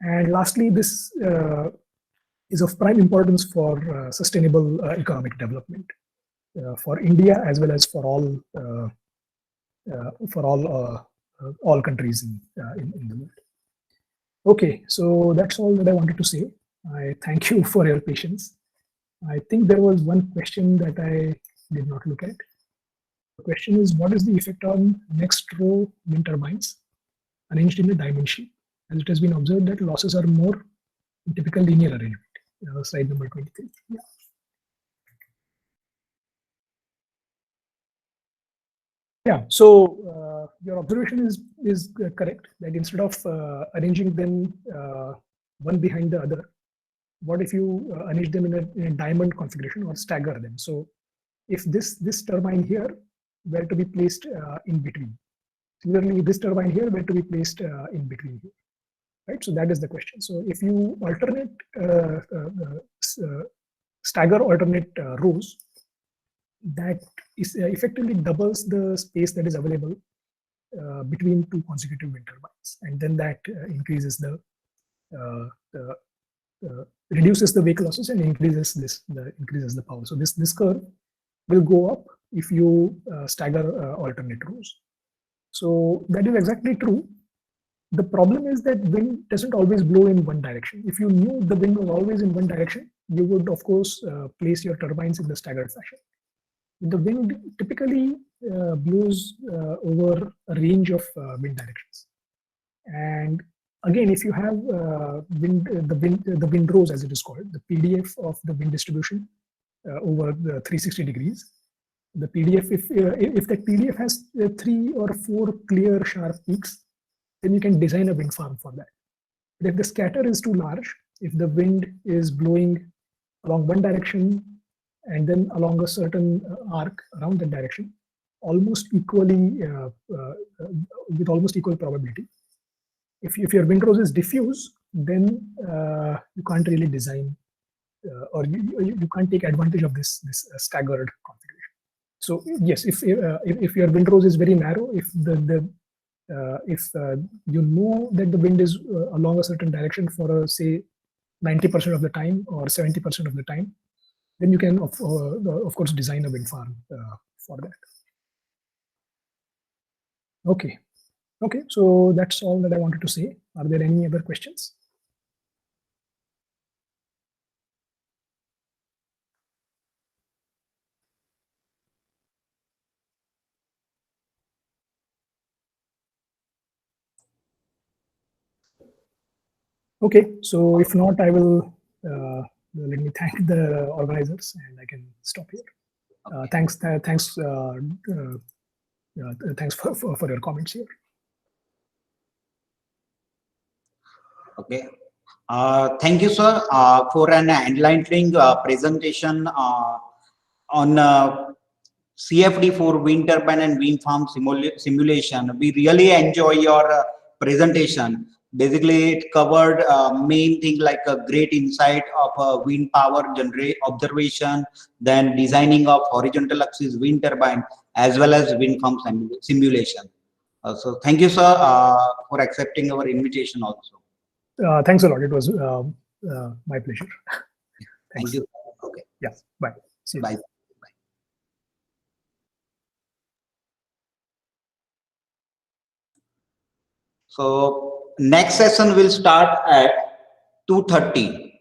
And lastly, this is of prime importance for sustainable economic development for India as well as for all countries in the world. Okay, so that's all that I wanted to say. I thank you for your patience. I think there was one question that I did not look at. The question is, what is the effect on next row wind turbines arranged in a diamond shape? As it has been observed that losses are more in typical linear arrangement. Slide number 23. Yeah. Yeah, so your observation is correct, that instead of arranging them one behind the other, what if you arrange them in a diamond configuration or stagger them? So if this turbine here were to be placed in between, similarly this turbine here were to be placed in between here, right? So that is the question. So if you alternate stagger alternate rows, that is effectively doubles the space that is available between two consecutive wind turbines, and then that increases reduces the wake losses and increases the power. So this curve will go up if you stagger alternate rows. So that is exactly true. The problem is that wind doesn't always blow in one direction. If you knew the wind was always in one direction, you would of course place your turbines in the staggered fashion. The wind typically blows over a range of wind directions. And again, if you have the wind rows, as it is called, the PDF of the wind distribution over the 360 degrees, the PDF, if that PDF has 3 or 4 clear sharp peaks, then you can design a wind farm for that. But if the scatter is too large, if the wind is blowing along one direction and then along a certain arc around that direction, almost equally, with almost equal probability. If your wind rows is diffuse, then you can't really design, or you can't take advantage of this staggered configuration. So yes, if your wind rows is very narrow, if you know that the wind is along a certain direction for say 90% of the time or 70% of the time, then you can of course design a wind farm for that. Okay. Okay, so that's all that I wanted to say. Are there any other questions? Okay, so if not, I will let me thank the organizers and I can stop here. Thanks for your comments here.
Okay. Thank you, sir, for an enlightening presentation on CFD for wind turbine and wind farm simulation. We really enjoy your presentation. Basically, it covered main thing like a great insight of wind power observation, then designing of horizontal axis wind turbine, as well as wind farm simulation. So thank you, sir, for accepting our invitation also.
Thanks a lot. It was my pleasure.
Thank you. Okay.
Yeah. Bye. See you.
Bye. So next session will start at 2:30.